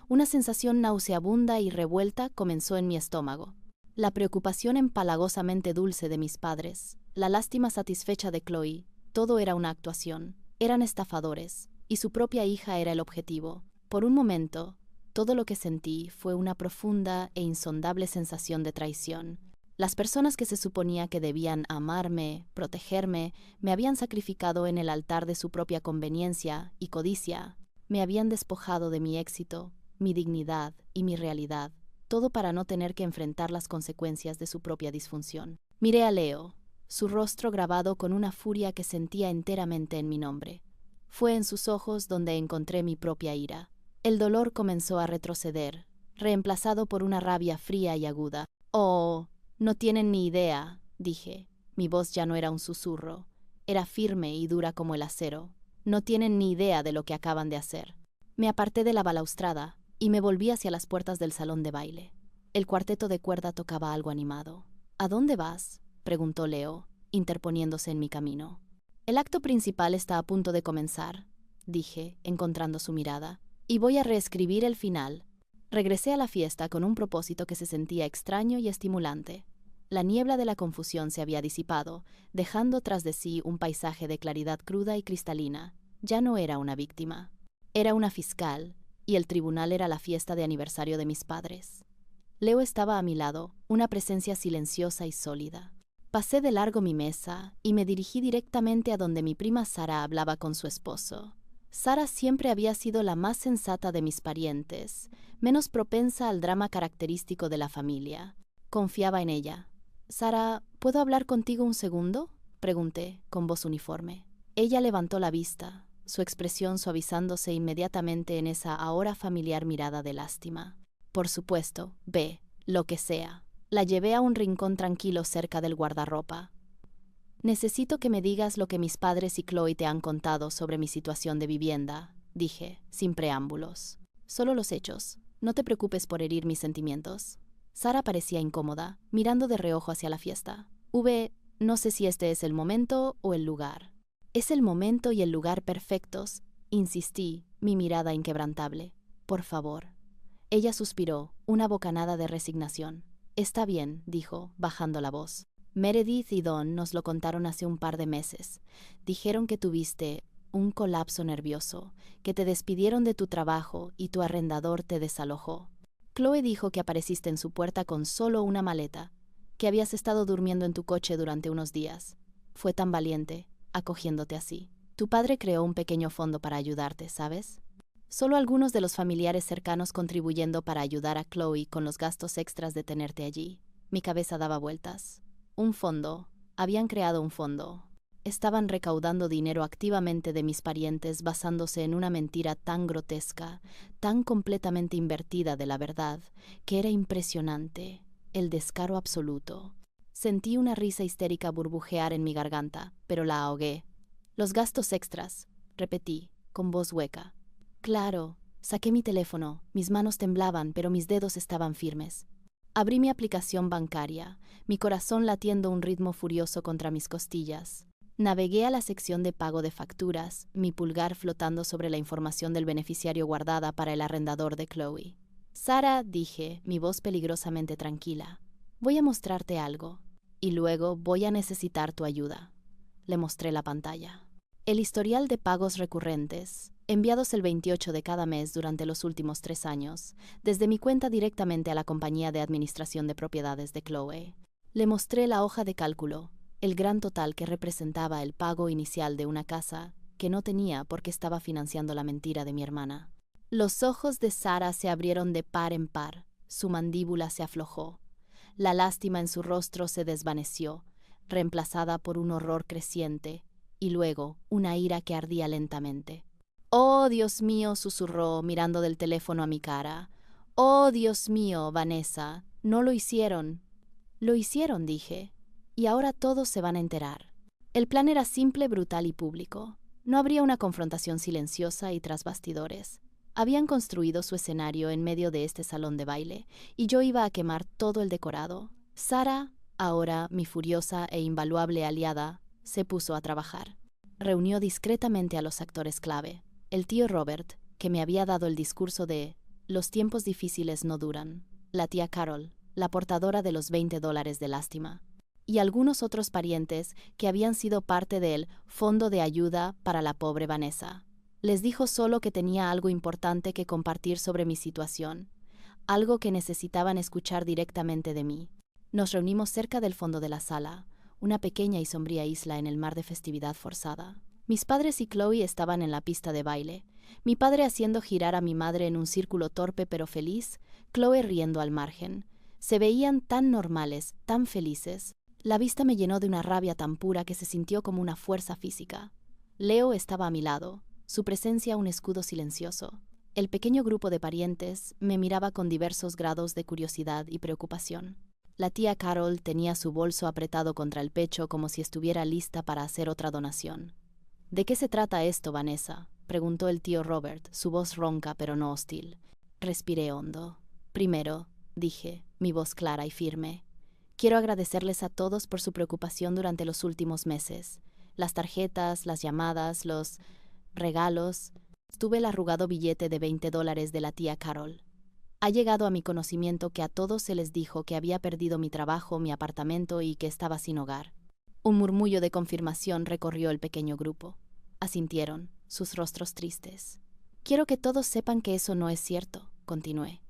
Una sensación nauseabunda y revuelta comenzó en mi estómago. La preocupación empalagosamente dulce de mis padres, la lástima satisfecha de Chloe, todo era una actuación. Eran estafadores, y su propia hija era el objetivo. Por un momento, todo lo que sentí fue una profunda e insondable sensación de traición. Las personas que se suponía que debían amarme, protegerme, me habían sacrificado en el altar de su propia conveniencia y codicia. Me habían despojado de mi éxito, mi dignidad y mi realidad, todo para no tener que enfrentar las consecuencias de su propia disfunción. Miré a Leo, su rostro grabado con una furia que sentía enteramente en mi nombre. Fue en sus ojos donde encontré mi propia ira. El dolor comenzó a retroceder, reemplazado por una rabia fría y aguda. «Oh, no tienen ni idea», dije. Mi voz ya no era un susurro, era firme y dura como el acero. «No tienen ni idea de lo que acaban de hacer». Me aparté de la balaustrada y me volví hacia las puertas del salón de baile. El cuarteto de cuerda tocaba algo animado. «¿A dónde vas?», preguntó Leo, interponiéndose en mi camino. «El acto principal está a punto de comenzar», dije, encontrando su mirada, «y voy a reescribir el final». Regresé a la fiesta con un propósito que se sentía extraño y estimulante. La niebla de la confusión se había disipado, dejando tras de sí un paisaje de claridad cruda y cristalina. Ya no era una víctima. Era una fiscal, y el tribunal era la fiesta de aniversario de mis padres. Leo estaba a mi lado, una presencia silenciosa y sólida. Pasé de largo mi mesa y me dirigí directamente a donde mi prima Sara hablaba con su esposo. Sara siempre había sido la más sensata de mis parientes, menos propensa al drama característico de la familia. Confiaba en ella. «Sara, ¿puedo hablar contigo un segundo?», pregunté, con voz uniforme. Ella levantó la vista, su expresión suavizándose inmediatamente en esa ahora familiar mirada de lástima. «Por supuesto, ve, lo que sea». La llevé a un rincón tranquilo cerca del guardarropa. «Necesito que me digas lo que mis padres y Chloe te han contado sobre mi situación de vivienda», dije, sin preámbulos. «Solo los hechos. No te preocupes por herir mis sentimientos». Sara parecía incómoda, mirando de reojo hacia la fiesta. No sé si este es el momento o el lugar». «Es el momento y el lugar perfectos», insistí, mi mirada inquebrantable. «Por favor». Ella suspiró, una bocanada de resignación. «Está bien», dijo, bajando la voz. «Meredith y Don nos lo contaron hace un par de meses. Dijeron que tuviste un colapso nervioso, que te despidieron de tu trabajo y tu arrendador te desalojó. Chloe dijo que apareciste en su puerta con solo una maleta, que habías estado durmiendo en tu coche durante unos días. Fue tan valiente, acogiéndote así. Tu padre creó un pequeño fondo para ayudarte, ¿sabes? Solo algunos de los familiares cercanos contribuyendo para ayudar a Chloe con los gastos extras de tenerte allí». Mi cabeza daba vueltas. Un fondo. Habían creado un fondo. Estaban recaudando dinero activamente de mis parientes basándose en una mentira tan grotesca, tan completamente invertida de la verdad, que era impresionante. El descaro absoluto. Sentí una risa histérica burbujear en mi garganta, pero la ahogué. «Los gastos extras», repetí, con voz hueca. «Claro». Saqué mi teléfono, mis manos temblaban, pero mis dedos estaban firmes. Abrí mi aplicación bancaria, mi corazón latiendo un ritmo furioso contra mis costillas. Navegué a la sección de pago de facturas, mi pulgar flotando sobre la información del beneficiario guardada para el arrendador de Chloe. «Sara», dije, mi voz peligrosamente tranquila, «voy a mostrarte algo, y luego voy a necesitar tu ayuda». Le mostré la pantalla. El historial de pagos recurrentes, enviados el 28 de cada mes durante los últimos 3 años, desde mi cuenta directamente a la compañía de administración de propiedades de Chloe. Le mostré la hoja de cálculo, el gran total que representaba el pago inicial de una casa que no tenía porque estaba financiando la mentira de mi hermana. Los ojos de Sara se abrieron de par en par, su mandíbula se aflojó. La lástima en su rostro se desvaneció, reemplazada por un horror creciente, y luego una ira que ardía lentamente. «Oh, Dios mío», susurró, mirando del teléfono a mi cara. «Oh, Dios mío, Vanessa, no lo hicieron». «Lo hicieron», dije, «y ahora todos se van a enterar». El plan era simple, brutal y público. No habría una confrontación silenciosa y tras bastidores. Habían construido su escenario en medio de este salón de baile, y yo iba a quemar todo el decorado. Sara, ahora mi furiosa e invaluable aliada, se puso a trabajar. Reunió discretamente a los actores clave. El tío Robert, que me había dado el discurso de «Los tiempos difíciles no duran», la tía Carol, la portadora de los $20 de lástima, y algunos otros parientes que habían sido parte del Fondo de Ayuda para la pobre Vanessa. Les dijo solo que tenía algo importante que compartir sobre mi situación, algo que necesitaban escuchar directamente de mí. Nos reunimos cerca del fondo de la sala, una pequeña y sombría isla en el mar de festividad forzada. Mis padres y Chloe estaban en la pista de baile, mi padre haciendo girar a mi madre en un círculo torpe pero feliz, Chloe riendo al margen. Se veían tan normales, tan felices. La vista me llenó de una rabia tan pura que se sintió como una fuerza física. Leo estaba a mi lado, su presencia un escudo silencioso. El pequeño grupo de parientes me miraba con diversos grados de curiosidad y preocupación. La tía Carol tenía su bolso apretado contra el pecho como si estuviera lista para hacer otra donación. «¿De qué se trata esto, Vanessa?», preguntó el tío Robert, su voz ronca pero no hostil. Respiré hondo. «Primero», dije, mi voz clara y firme, «quiero agradecerles a todos por su preocupación durante los últimos meses. Las tarjetas, las llamadas, los regalos». Tuve el arrugado billete de $20 de la tía Carol. «Ha llegado a mi conocimiento que a todos se les dijo que había perdido mi trabajo, mi apartamento y que estaba sin hogar». Un murmullo de confirmación recorrió el pequeño grupo. Asintieron, sus rostros tristes. «Quiero que todos sepan que eso no es cierto», continué.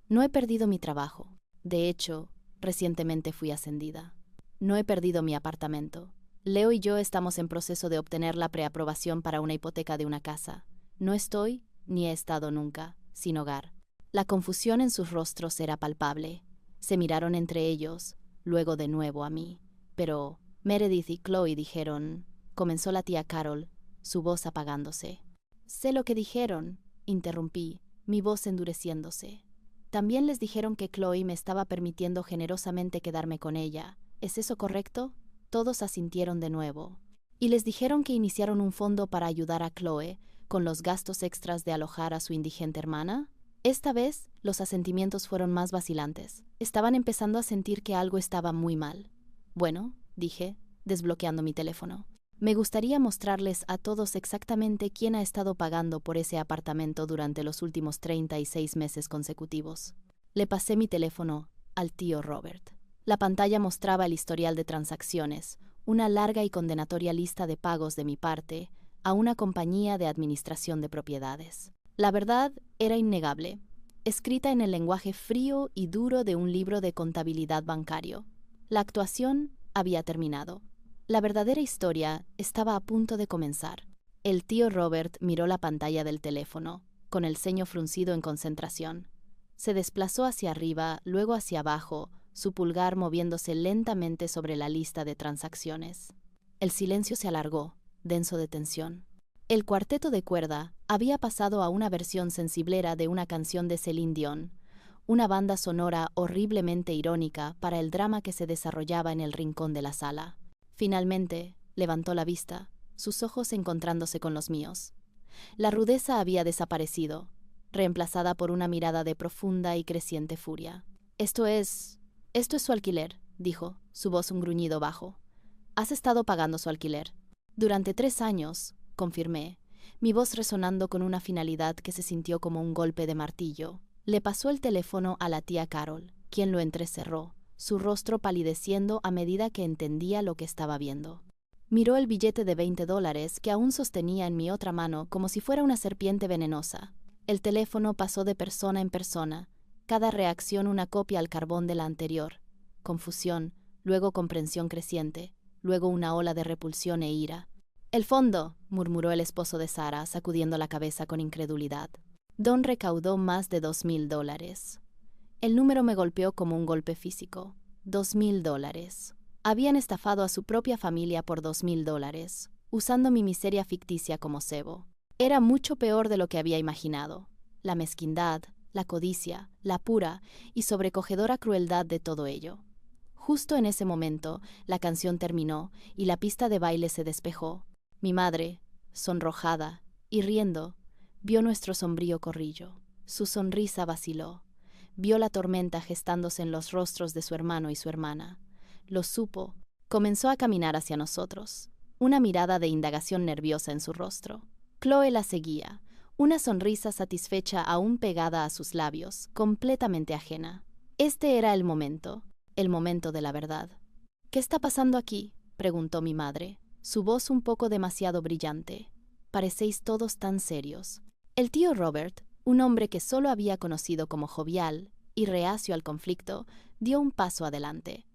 «No he perdido mi trabajo. De hecho, recientemente fui ascendida. No he perdido mi apartamento. Leo y yo estamos en proceso de obtener la preaprobación para una hipoteca de una casa. No estoy, ni he estado nunca, sin hogar». La confusión en sus rostros era palpable. Se miraron entre ellos, luego de nuevo a mí. «Pero Meredith y Chloe dijeron», comenzó la tía Carol, su voz apagándose. «Sé lo que dijeron», interrumpí, mi voz endureciéndose. «También les dijeron que Chloe me estaba permitiendo generosamente quedarme con ella. ¿Es eso correcto?». Todos asintieron de nuevo. «Y les dijeron que iniciaron un fondo para ayudar a Chloe con los gastos extras de alojar a su indigente hermana». Esta vez, los asentimientos fueron más vacilantes. Estaban empezando a sentir que algo estaba muy mal. «Bueno», dije, desbloqueando mi teléfono, «me gustaría mostrarles a todos exactamente quién ha estado pagando por ese apartamento durante los últimos 36 meses consecutivos». Le pasé mi teléfono al tío Robert. La pantalla mostraba el historial de transacciones, una larga y condenatoria lista de pagos de mi parte a una compañía de administración de propiedades. La verdad era innegable, escrita en el lenguaje frío y duro de un libro de contabilidad bancario. La actuación había terminado. La verdadera historia estaba a punto de comenzar. El tío Robert miró la pantalla del teléfono, con el ceño fruncido en concentración. Se desplazó hacia arriba, luego hacia abajo, su pulgar moviéndose lentamente sobre la lista de transacciones. El silencio se alargó, denso de tensión. El cuarteto de cuerda había pasado a una versión sensiblera de una canción de Celine Dion, una banda sonora horriblemente irónica para el drama que se desarrollaba en el rincón de la sala. Finalmente, levantó la vista, sus ojos encontrándose con los míos. La rudeza había desaparecido, reemplazada por una mirada de profunda y creciente furia. Esto es su alquiler», dijo, su voz un gruñido bajo. «Has estado pagando su alquiler». «Durante 3 años», confirmé, mi voz resonando con una finalidad que se sintió como un golpe de martillo. Le pasó el teléfono a la tía Carol, quien lo entrecerró, su rostro palideciendo a medida que entendía lo que estaba viendo. Miró el billete de $20 que aún sostenía en mi otra mano como si fuera una serpiente venenosa. El teléfono pasó de persona en persona, cada reacción una copia al carbón de la anterior. Confusión, luego comprensión creciente, luego una ola de repulsión e ira. «El fondo», murmuró el esposo de Sara, sacudiendo la cabeza con incredulidad. «Don recaudó más de $2,000. El número me golpeó como un golpe físico. $2,000. Habían estafado a su propia familia por $2,000, usando mi miseria ficticia como cebo. Era mucho peor de lo que había imaginado. La mezquindad, la codicia, la pura y sobrecogedora crueldad de todo ello. Justo en ese momento, la canción terminó y la pista de baile se despejó. Mi madre, sonrojada y riendo, vio nuestro sombrío corrillo. Su sonrisa vaciló. Vio la tormenta gestándose en los rostros de su hermano y su hermana. Lo supo. Comenzó a caminar hacia nosotros, una mirada de indagación nerviosa en su rostro. Chloe la seguía, una sonrisa satisfecha aún pegada a sus labios, completamente ajena. Este era el momento de la verdad. ¿Qué está pasando aquí?, preguntó mi madre, su voz un poco demasiado brillante. Parecéis todos tan serios. El tío Robert, un hombre que solo había conocido como jovial y reacio al conflicto, dio un paso adelante.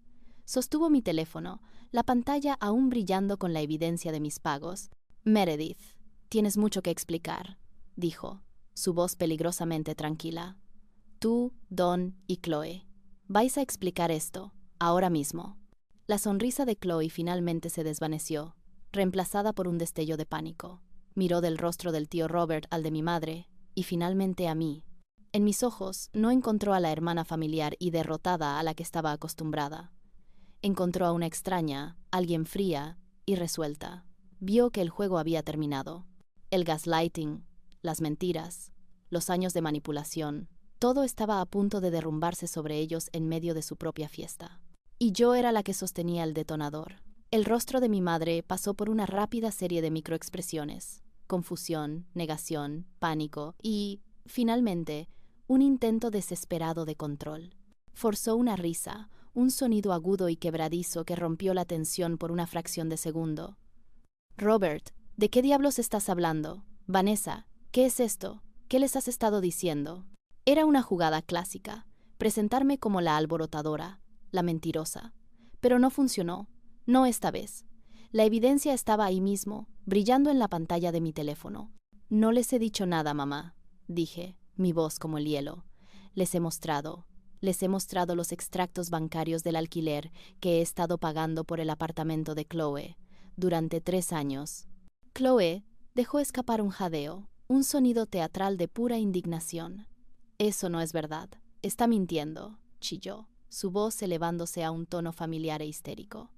Sostuvo mi teléfono, la pantalla aún brillando con la evidencia de mis pagos. Meredith, tienes mucho que explicar, dijo, su voz peligrosamente tranquila. Tú, Don y Chloe, vais a explicar esto, ahora mismo. La sonrisa de Chloe finalmente se desvaneció, reemplazada por un destello de pánico. Miró del rostro del tío Robert al de mi madre, y finalmente a mí. En mis ojos no encontró a la hermana familiar y derrotada a la que estaba acostumbrada. Encontró a una extraña, alguien fría y resuelta. Vio que el juego había terminado. El gaslighting, las mentiras, los años de manipulación, todo estaba a punto de derrumbarse sobre ellos en medio de su propia fiesta. Y yo era la que sostenía el detonador. El rostro de mi madre pasó por una rápida serie de microexpresiones: confusión, negación, pánico y, finalmente, un intento desesperado de control. Forzó una risa, un sonido agudo y quebradizo que rompió la tensión por una fracción de segundo. Robert, ¿de qué diablos estás hablando? Vanessa, ¿qué es esto? ¿Qué les has estado diciendo? Era una jugada clásica, presentarme como la alborotadora, la mentirosa. Pero no funcionó, no esta vez. La evidencia estaba ahí mismo, brillando en la pantalla de mi teléfono. No les he dicho nada, mamá, dije, mi voz como el hielo. Les he mostrado los extractos bancarios del alquiler que he estado pagando por el apartamento de Chloe durante 3 años. Chloe dejó escapar un jadeo, un sonido teatral de pura indignación. Eso no es verdad. Está mintiendo, chilló, su voz elevándose a un tono familiar e histérico.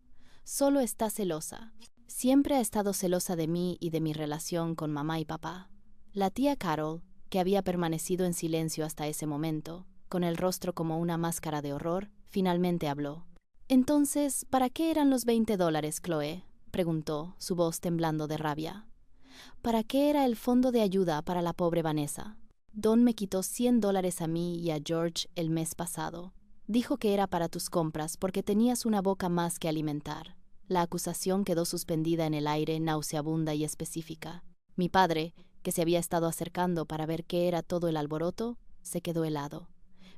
Solo está celosa. Siempre ha estado celosa de mí y de mi relación con mamá y papá. La tía Carol, que había permanecido en silencio hasta ese momento, con el rostro como una máscara de horror, finalmente habló. «Entonces, ¿para qué eran los $20, Chloe?», preguntó, su voz temblando de rabia. «¿Para qué era el fondo de ayuda para la pobre Vanessa? Don me quitó $100 a mí y a George el mes pasado. Dijo que era para tus compras porque tenías una boca más que alimentar». La acusación quedó suspendida en el aire, nauseabunda y específica. Mi padre, que se había estado acercando para ver qué era todo el alboroto, se quedó helado.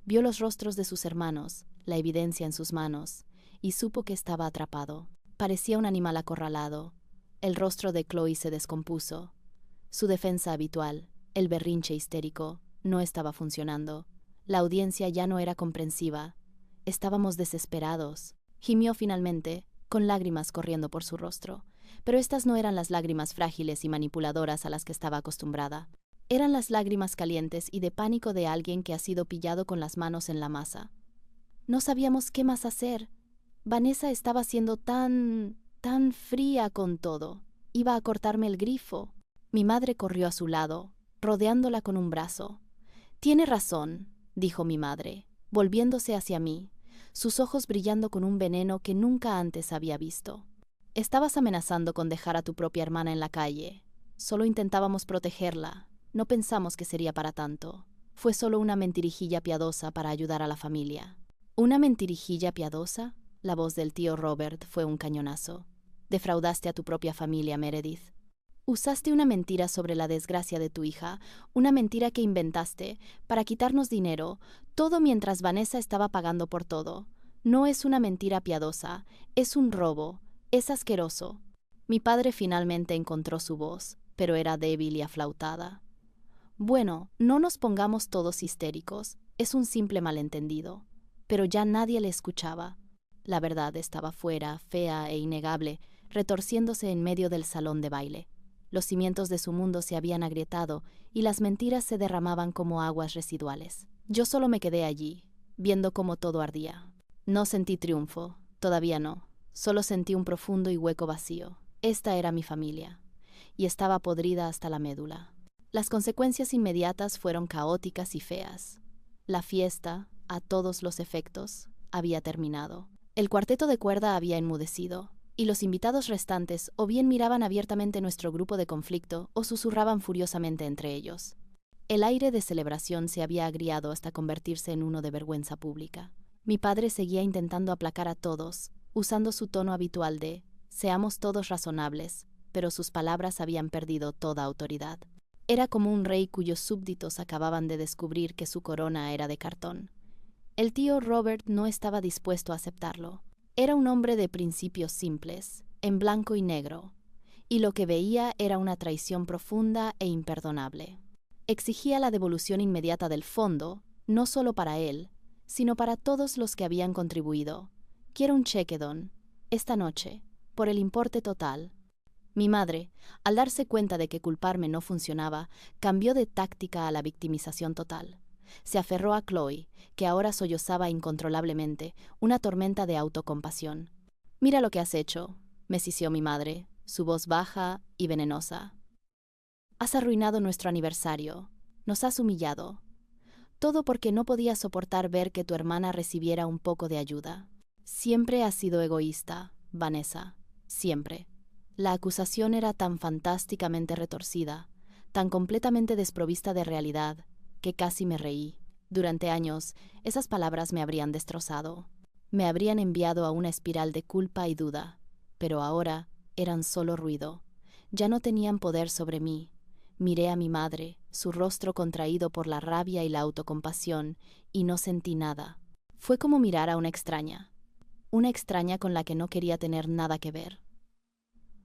Vio los rostros de sus hermanos, la evidencia en sus manos, y supo que estaba atrapado. Parecía un animal acorralado. El rostro de Chloe se descompuso. Su defensa habitual, el berrinche histérico, no estaba funcionando. La audiencia ya no era comprensiva. Estábamos desesperados. Gimió finalmente, con lágrimas corriendo por su rostro. Pero estas no eran las lágrimas frágiles y manipuladoras a las que estaba acostumbrada. Eran las lágrimas calientes y de pánico de alguien que ha sido pillado con las manos en la masa. No sabíamos qué más hacer. Vanessa estaba siendo tan fría con todo. Iba a cortarme el grifo. Mi madre corrió a su lado, rodeándola con un brazo. «Tiene razón», dijo mi madre, volviéndose hacia mí, sus ojos brillando con un veneno que nunca antes había visto. «Estabas amenazando con dejar a tu propia hermana en la calle. Solo intentábamos protegerla. No pensamos que sería para tanto. Fue solo una mentirijilla piadosa para ayudar a la familia». «¿Una mentirijilla piadosa?», la voz del tío Robert fue un cañonazo. «Defraudaste a tu propia familia, Meredith. Usaste una mentira sobre la desgracia de tu hija, una mentira que inventaste para quitarnos dinero, todo mientras Vanessa estaba pagando por todo. No es una mentira piadosa, es un robo, es asqueroso». Mi padre finalmente encontró su voz, pero era débil y aflautada. «Bueno, no nos pongamos todos histéricos, es un simple malentendido». Pero ya nadie le escuchaba. La verdad estaba fuera, fea e innegable, retorciéndose en medio del salón de baile. Los cimientos de su mundo se habían agrietado y las mentiras se derramaban como aguas residuales. Yo solo me quedé allí, viendo cómo todo ardía. No sentí triunfo, todavía no. Solo sentí un profundo y hueco vacío. Esta era mi familia, y estaba podrida hasta la médula. Las consecuencias inmediatas fueron caóticas y feas. La fiesta, a todos los efectos, había terminado. El cuarteto de cuerda había enmudecido, y los invitados restantes o bien miraban abiertamente nuestro grupo de conflicto o susurraban furiosamente entre ellos. El aire de celebración se había agriado hasta convertirse en uno de vergüenza pública. Mi padre seguía intentando aplacar a todos, usando su tono habitual de «seamos todos razonables», pero sus palabras habían perdido toda autoridad. Era como un rey cuyos súbditos acababan de descubrir que su corona era de cartón. El tío Robert no estaba dispuesto a aceptarlo. Era un hombre de principios simples, en blanco y negro, y lo que veía era una traición profunda e imperdonable. Exigía la devolución inmediata del fondo, no solo para él, sino para todos los que habían contribuido. Quiero un cheque, don, esta noche, por el importe total. Mi madre, al darse cuenta de que culparme no funcionaba, cambió de táctica a la victimización total. Se aferró a Chloe, que ahora sollozaba incontrolablemente, una tormenta de autocompasión. «Mira lo que has hecho», me sisió mi madre, su voz baja y venenosa. «Has arruinado nuestro aniversario. Nos has humillado. Todo porque no podías soportar ver que tu hermana recibiera un poco de ayuda. Siempre has sido egoísta, Vanessa. Siempre». La acusación era tan fantásticamente retorcida, tan completamente desprovista de realidad, que casi me reí. Durante años, esas palabras me habrían destrozado. Me habrían enviado a una espiral de culpa y duda, pero ahora eran solo ruido. Ya no tenían poder sobre mí. Miré a mi madre, su rostro contraído por la rabia y la autocompasión, y no sentí nada. Fue como mirar a una extraña con la que no quería tener nada que ver.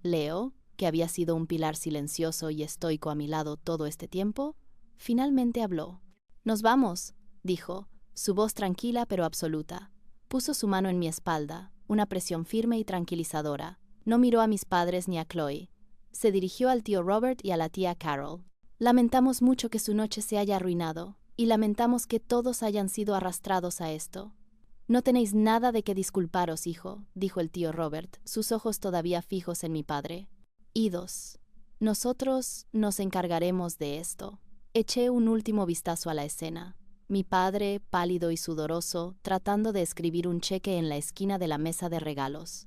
Leo, que había sido un pilar silencioso y estoico a mi lado todo este tiempo, finalmente habló. «Nos vamos», dijo, su voz tranquila pero absoluta. Puso su mano en mi espalda, una presión firme y tranquilizadora. No miró a mis padres ni a Chloe. Se dirigió al tío Robert y a la tía Carol. «Lamentamos mucho que su noche se haya arruinado, y lamentamos que todos hayan sido arrastrados a esto». «No tenéis nada de qué disculparos, hijo», dijo el tío Robert, sus ojos todavía fijos en mi padre. «Idos. Nosotros nos encargaremos de esto». Eché un último vistazo a la escena. Mi padre, pálido y sudoroso, tratando de escribir un cheque en la esquina de la mesa de regalos.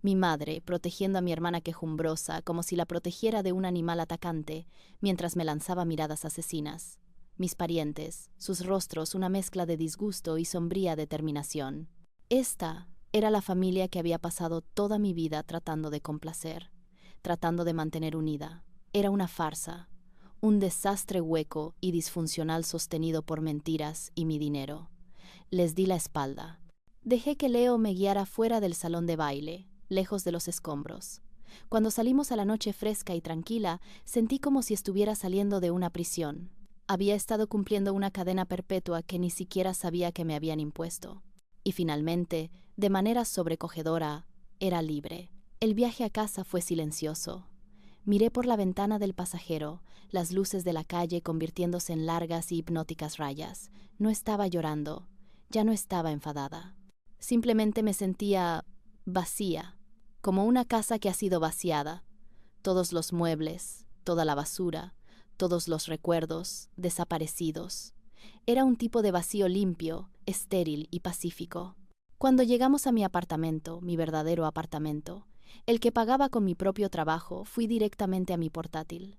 Mi madre, protegiendo a mi hermana quejumbrosa como si la protegiera de un animal atacante, mientras me lanzaba miradas asesinas. Mis parientes, sus rostros una mezcla de disgusto y sombría determinación. Esta era la familia que había pasado toda mi vida tratando de complacer, tratando de mantener unida. Era una farsa, un desastre hueco y disfuncional sostenido por mentiras y mi dinero. Les di la espalda. Dejé que Leo me guiara fuera del salón de baile, lejos de los escombros. Cuando salimos a la noche fresca y tranquila, sentí como si estuviera saliendo de una prisión. Había estado cumpliendo una cadena perpetua que ni siquiera sabía que me habían impuesto. Y finalmente, de manera sobrecogedora, era libre. El viaje a casa fue silencioso. Miré por la ventana del pasajero, las luces de la calle convirtiéndose en largas y hipnóticas rayas. No estaba llorando, ya no estaba enfadada. Simplemente me sentía vacía, como una casa que ha sido vaciada. Todos los muebles, toda la basura, todos los recuerdos, desaparecidos. Era un tipo de vacío limpio, estéril y pacífico. Cuando llegamos a mi apartamento, mi verdadero apartamento, el que pagaba con mi propio trabajo, fui directamente a mi portátil.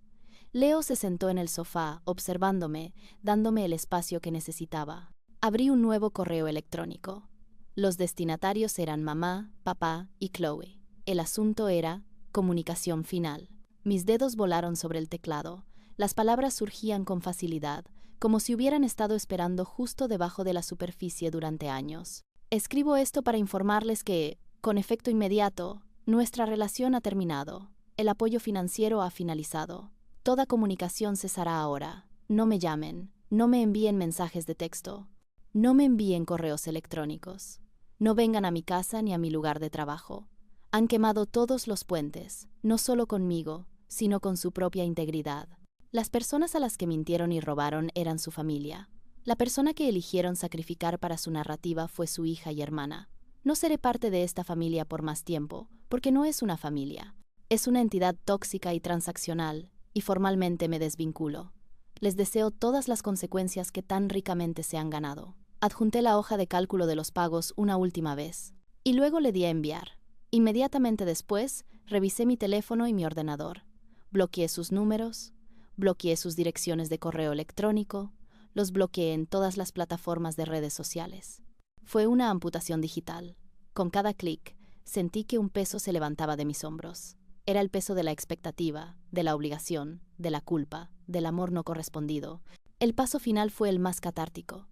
Leo se sentó en el sofá, observándome, dándome el espacio que necesitaba. Abrí un nuevo correo electrónico. Los destinatarios eran mamá, papá y Chloe. El asunto era comunicación final. Mis dedos volaron sobre el teclado. Las palabras surgían con facilidad, como si hubieran estado esperando justo debajo de la superficie durante años. Escribo esto para informarles que, con efecto inmediato, nuestra relación ha terminado. El apoyo financiero ha finalizado. Toda comunicación cesará ahora. No me llamen. No me envíen mensajes de texto. No me envíen correos electrónicos. No vengan a mi casa ni a mi lugar de trabajo. Han quemado todos los puentes, no solo conmigo, sino con su propia integridad. Las personas a las que mintieron y robaron eran su familia. La persona que eligieron sacrificar para su narrativa fue su hija y hermana. No seré parte de esta familia por más tiempo, porque no es una familia. Es una entidad tóxica y transaccional, y formalmente me desvinculo. Les deseo todas las consecuencias que tan ricamente se han ganado. Adjunté la hoja de cálculo de los pagos una última vez, y luego le di a enviar. Inmediatamente después, revisé mi teléfono y mi ordenador. Bloqueé sus números, bloqueé sus direcciones de correo electrónico, los bloqueé en todas las plataformas de redes sociales. Fue una amputación digital. Con cada clic, sentí que un peso se levantaba de mis hombros. Era el peso de la expectativa, de la obligación, de la culpa, del amor no correspondido. El paso final fue el más catártico.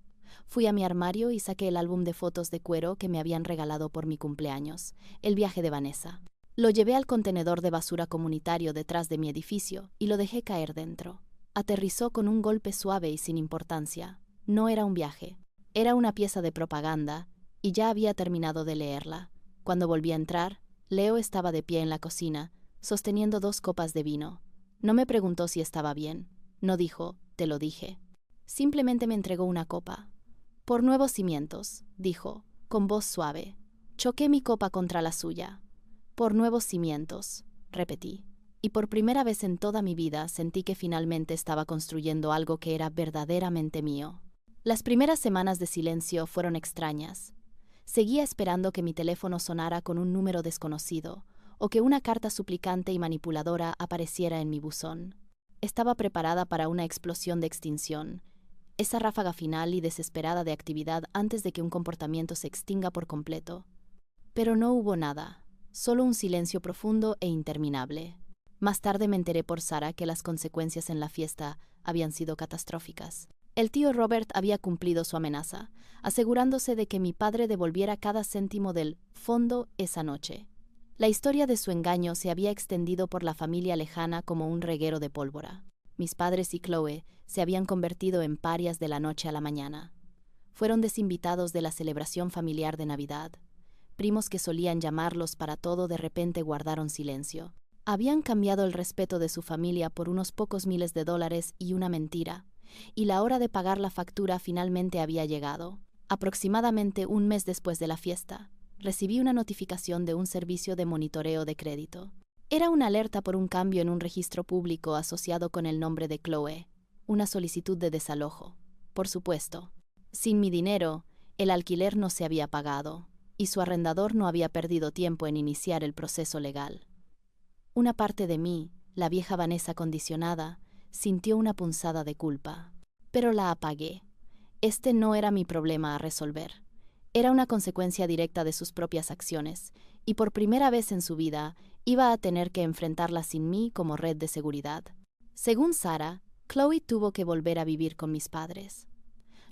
Fui a mi armario y saqué el álbum de fotos de cuero que me habían regalado por mi cumpleaños, el viaje de Vanessa. Lo llevé al contenedor de basura comunitario detrás de mi edificio y lo dejé caer dentro. Aterrizó con un golpe suave y sin importancia. No era un viaje. Era una pieza de propaganda, y ya había terminado de leerla. Cuando volví a entrar, Leo estaba de pie en la cocina, sosteniendo 2 copas de vino. No me preguntó si estaba bien. No dijo, te lo dije. Simplemente me entregó una copa. Por nuevos cimientos, dijo, con voz suave. Choqué mi copa contra la suya. Por nuevos cimientos, repetí. Y por primera vez en toda mi vida sentí que finalmente estaba construyendo algo que era verdaderamente mío. Las primeras semanas de silencio fueron extrañas. Seguía esperando que mi teléfono sonara con un número desconocido, o que una carta suplicante y manipuladora apareciera en mi buzón. Estaba preparada para una explosión de extinción, esa ráfaga final y desesperada de actividad antes de que un comportamiento se extinga por completo. Pero no hubo nada, solo un silencio profundo e interminable. Más tarde me enteré por Sara que las consecuencias en la fiesta habían sido catastróficas. El tío Robert había cumplido su amenaza, asegurándose de que mi padre devolviera cada céntimo del fondo esa noche. La historia de su engaño se había extendido por la familia lejana como un reguero de pólvora. Mis padres y Chloe se habían convertido en parias de la noche a la mañana. Fueron desinvitados de la celebración familiar de Navidad. Primos que solían llamarlos para todo de repente guardaron silencio. Habían cambiado el respeto de su familia por unos pocos miles de dólares y una mentira, y la hora de pagar la factura finalmente había llegado. Aproximadamente un mes después de la fiesta, recibí una notificación de un servicio de monitoreo de crédito. Era una alerta por un cambio en un registro público asociado con el nombre de Chloe, una solicitud de desalojo. Por supuesto, sin mi dinero, el alquiler no se había pagado, y su arrendador no había perdido tiempo en iniciar el proceso legal. Una parte de mí, la vieja Vanessa condicionada, sintió una punzada de culpa, pero la apagué. Este no era mi problema a resolver. Era una consecuencia directa de sus propias acciones, y por primera vez en su vida iba a tener que enfrentarla sin mí como red de seguridad. Según Sara, Chloe tuvo que volver a vivir con mis padres.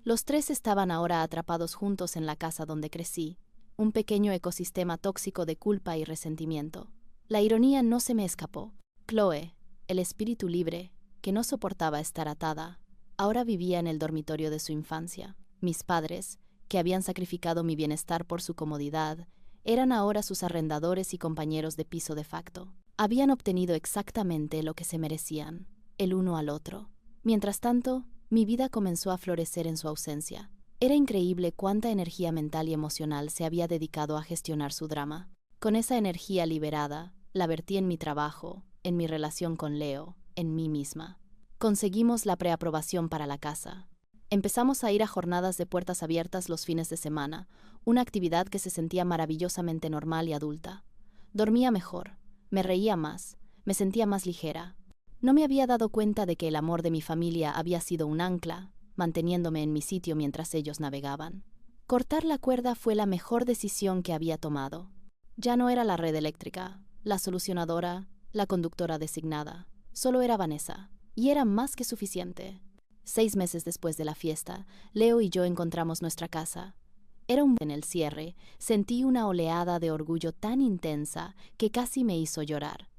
Los 3 estaban ahora atrapados juntos en la casa donde crecí, un pequeño ecosistema tóxico de culpa y resentimiento. La ironía no se me escapó. Chloe, el espíritu libre, que no soportaba estar atada, ahora vivía en el dormitorio de su infancia. Mis padres, que habían sacrificado mi bienestar por su comodidad, eran ahora sus arrendadores y compañeros de piso de facto. Habían obtenido exactamente lo que se merecían, el uno al otro. Mientras tanto, mi vida comenzó a florecer en su ausencia. Era increíble cuánta energía mental y emocional se había dedicado a gestionar su drama. Con esa energía liberada, la vertí en mi trabajo, en mi relación con Leo, en mí misma. Conseguimos la preaprobación para la casa. Empezamos a ir a jornadas de puertas abiertas los fines de semana, una actividad que se sentía maravillosamente normal y adulta. Dormía mejor, me reía más, me sentía más ligera. No me había dado cuenta de que el amor de mi familia había sido un ancla, manteniéndome en mi sitio mientras ellos navegaban. Cortar la cuerda fue la mejor decisión que había tomado. Ya no era la red eléctrica, la solucionadora, la conductora designada. Solo era Vanessa, y era más que suficiente. 6 meses después de la fiesta, Leo y yo encontramos nuestra casa. Era en el cierre, sentí una oleada de orgullo tan intensa que casi me hizo llorar.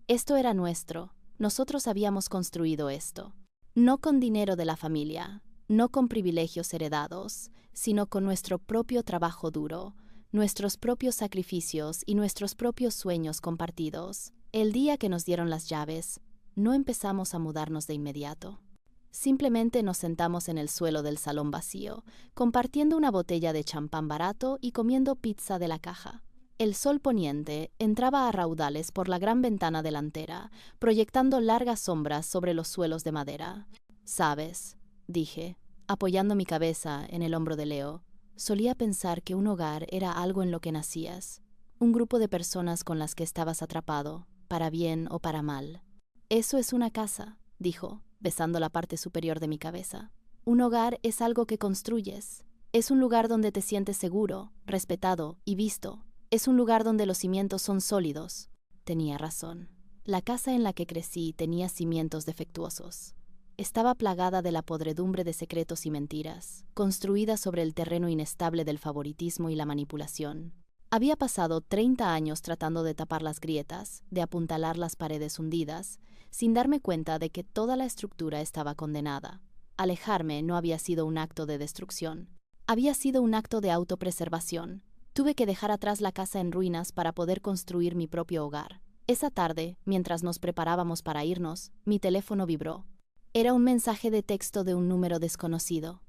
Esto era nuestro, nosotros habíamos construido esto. No con dinero de la familia, no con privilegios heredados, sino con nuestro propio trabajo duro, nuestros propios sacrificios y nuestros propios sueños compartidos. El día que nos dieron las llaves, no empezamos a mudarnos de inmediato. Simplemente nos sentamos en el suelo del salón vacío, compartiendo una botella de champán barato y comiendo pizza de la caja. El sol poniente entraba a raudales por la gran ventana delantera, proyectando largas sombras sobre los suelos de madera. «Sabes», dije, apoyando mi cabeza en el hombro de Leo, solía pensar que un hogar era algo en lo que nacías, un grupo de personas con las que estabas atrapado, para bien o para mal. «Eso es una casa», dijo, besando la parte superior de mi cabeza. «Un hogar es algo que construyes. Es un lugar donde te sientes seguro, respetado y visto. Es un lugar donde los cimientos son sólidos». Tenía razón. La casa en la que crecí tenía cimientos defectuosos. Estaba plagada de la podredumbre de secretos y mentiras, construida sobre el terreno inestable del favoritismo y la manipulación. Había pasado 30 años tratando de tapar las grietas, de apuntalar las paredes hundidas, sin darme cuenta de que toda la estructura estaba condenada. Alejarme no había sido un acto de destrucción. Había sido un acto de autopreservación. Tuve que dejar atrás la casa en ruinas para poder construir mi propio hogar. Esa tarde, mientras nos preparábamos para irnos, mi teléfono vibró. Era un mensaje de texto de un número desconocido.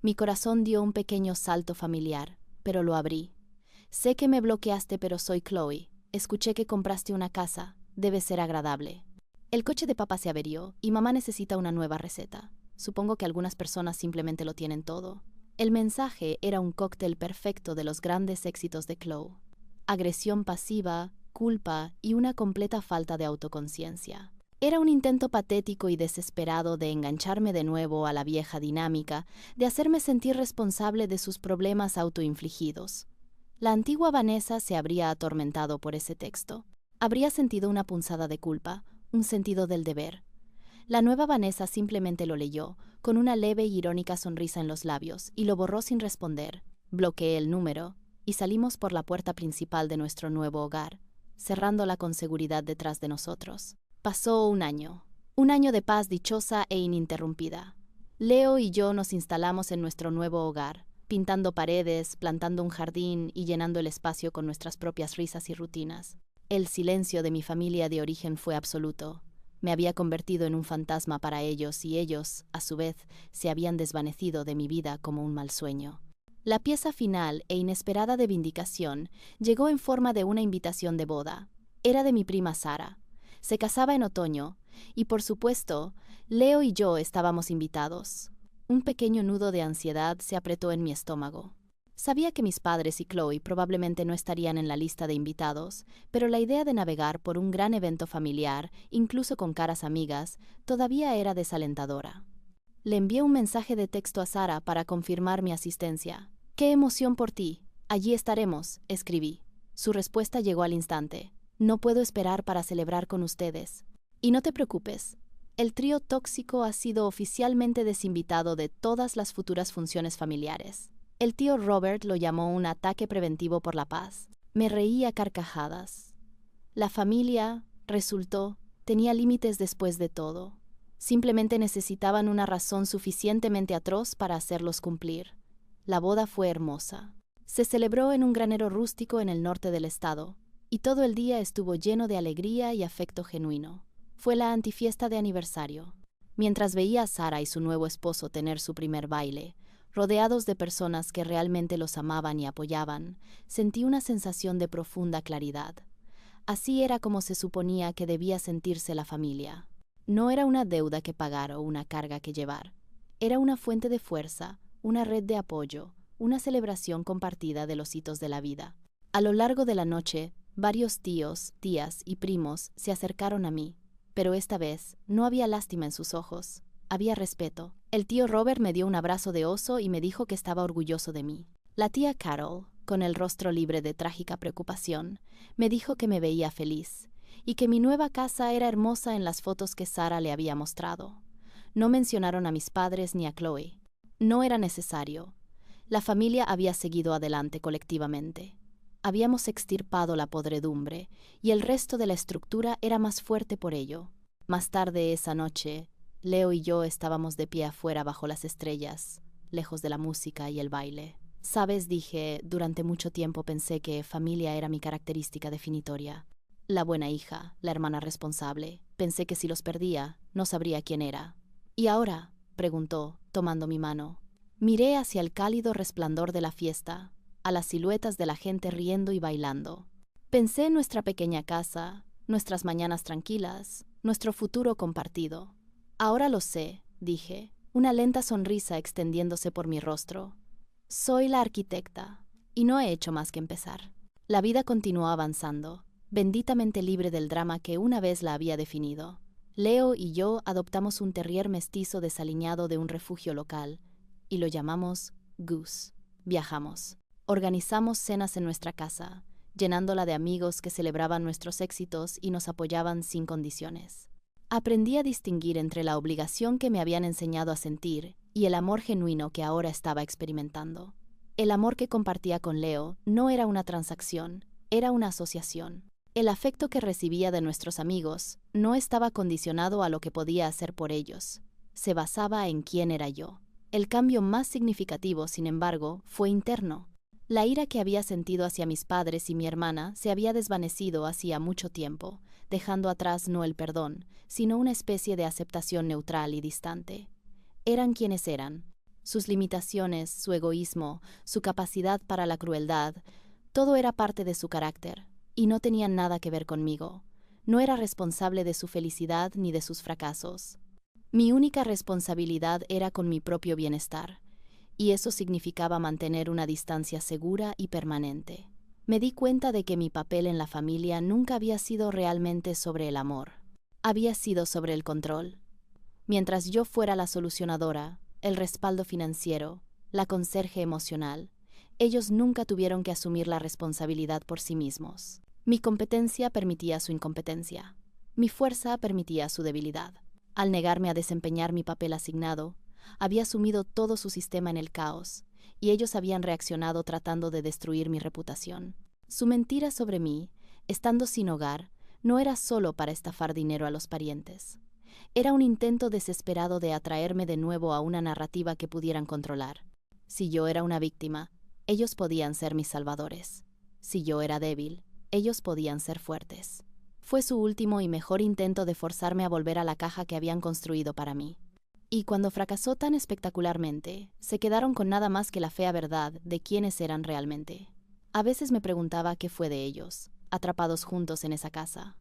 Mi corazón dio un pequeño salto familiar, pero lo abrí. «Sé que me bloqueaste, pero soy Chloe. Escuché que compraste una casa. Debe ser agradable. El coche de papá se averió y mamá necesita una nueva receta. Supongo que algunas personas simplemente lo tienen todo». El mensaje era un cóctel perfecto de los grandes éxitos de Chloe. Agresión pasiva, culpa y una completa falta de autoconciencia. Era un intento patético y desesperado de engancharme de nuevo a la vieja dinámica, de hacerme sentir responsable de sus problemas autoinfligidos. La antigua Vanessa se habría atormentado por ese texto. Habría sentido una punzada de culpa, un sentido del deber. La nueva Vanessa simplemente lo leyó, con una leve y irónica sonrisa en los labios, y lo borró sin responder. Bloqueé el número, y salimos por la puerta principal de nuestro nuevo hogar, cerrándola con seguridad detrás de nosotros. Pasó un año de paz dichosa e ininterrumpida. Leo y yo nos instalamos en nuestro nuevo hogar, pintando paredes, plantando un jardín y llenando el espacio con nuestras propias risas y rutinas. El silencio de mi familia de origen fue absoluto. Me había convertido en un fantasma para ellos y ellos, a su vez, se habían desvanecido de mi vida como un mal sueño. La pieza final e inesperada de vindicación llegó en forma de una invitación de boda. Era de mi prima Sara. Se casaba en otoño, y por supuesto, Leo y yo estábamos invitados. Un pequeño nudo de ansiedad se apretó en mi estómago. Sabía que mis padres y Chloe probablemente no estarían en la lista de invitados, pero la idea de navegar por un gran evento familiar, incluso con caras amigas, todavía era desalentadora. Le envié un mensaje de texto a Sara para confirmar mi asistencia. «¡Qué emoción por ti! Allí estaremos», escribí. Su respuesta llegó al instante. «No puedo esperar para celebrar con ustedes. Y no te preocupes. El trío tóxico ha sido oficialmente desinvitado de todas las futuras funciones familiares». El tío Robert lo llamó un ataque preventivo por la paz. Me reí a carcajadas. La familia, resultó, tenía límites después de todo. Simplemente necesitaban una razón suficientemente atroz para hacerlos cumplir. La boda fue hermosa. Se celebró en un granero rústico en el norte del estado, y todo el día estuvo lleno de alegría y afecto genuino. Fue la antifiesta de aniversario. Mientras veía a Sara y su nuevo esposo tener su primer baile, rodeados de personas que realmente los amaban y apoyaban, sentí una sensación de profunda claridad. Así era como se suponía que debía sentirse la familia. No era una deuda que pagar o una carga que llevar. Era una fuente de fuerza, una red de apoyo, una celebración compartida de los hitos de la vida. A lo largo de la noche, varios tíos, tías y primos se acercaron a mí, pero esta vez no había lástima en sus ojos. Había respeto. El tío Robert me dio un abrazo de oso y me dijo que estaba orgulloso de mí. La tía Carol, con el rostro libre de trágica preocupación, me dijo que me veía feliz y que mi nueva casa era hermosa en las fotos que Sara le había mostrado. No mencionaron a mis padres ni a Chloe. No era necesario. La familia había seguido adelante colectivamente. Habíamos extirpado la podredumbre y el resto de la estructura era más fuerte por ello. Más tarde esa noche, Leo y yo estábamos de pie afuera bajo las estrellas, lejos de la música y el baile. «Sabes», dije, durante mucho tiempo pensé que familia era mi característica definitoria. La buena hija, la hermana responsable. Pensé que si los perdía, no sabría quién era. ¿Y ahora?, preguntó, tomando mi mano. Miré hacia el cálido resplandor de la fiesta, a las siluetas de la gente riendo y bailando. Pensé en nuestra pequeña casa, nuestras mañanas tranquilas, nuestro futuro compartido. Ahora lo sé, dije, una lenta sonrisa extendiéndose por mi rostro. Soy la arquitecta, y no he hecho más que empezar. La vida continuó avanzando, benditamente libre del drama que una vez la había definido. Leo y yo adoptamos un terrier mestizo desaliñado de un refugio local, y lo llamamos Goose. Viajamos. Organizamos cenas en nuestra casa, llenándola de amigos que celebraban nuestros éxitos y nos apoyaban sin condiciones. Aprendí a distinguir entre la obligación que me habían enseñado a sentir y el amor genuino que ahora estaba experimentando. El amor que compartía con Leo no era una transacción, era una asociación. El afecto que recibía de nuestros amigos no estaba condicionado a lo que podía hacer por ellos. Se basaba en quién era yo. El cambio más significativo, sin embargo, fue interno. La ira que había sentido hacia mis padres y mi hermana se había desvanecido hacía mucho tiempo, dejando atrás no el perdón, sino una especie de aceptación neutral y distante. Eran quienes eran. Sus limitaciones, su egoísmo, su capacidad para la crueldad, todo era parte de su carácter, y no tenían nada que ver conmigo. No era responsable de su felicidad ni de sus fracasos. Mi única responsabilidad era con mi propio bienestar, y eso significaba mantener una distancia segura y permanente. Me di cuenta de que mi papel en la familia nunca había sido realmente sobre el amor. Había sido sobre el control. Mientras yo fuera la solucionadora, el respaldo financiero, la conserje emocional, ellos nunca tuvieron que asumir la responsabilidad por sí mismos. Mi competencia permitía su incompetencia. Mi fuerza permitía su debilidad. Al negarme a desempeñar mi papel asignado, había asumido todo su sistema en el caos, y ellos habían reaccionado tratando de destruir mi reputación. Su mentira sobre mí, estando sin hogar, no era solo para estafar dinero a los parientes. Era un intento desesperado de atraerme de nuevo a una narrativa que pudieran controlar. Si yo era una víctima, ellos podían ser mis salvadores. Si yo era débil, ellos podían ser fuertes. Fue su último y mejor intento de forzarme a volver a la caja que habían construido para mí. Y cuando fracasó tan espectacularmente, se quedaron con nada más que la fea verdad de quiénes eran realmente. A veces me preguntaba qué fue de ellos, atrapados juntos en esa casa.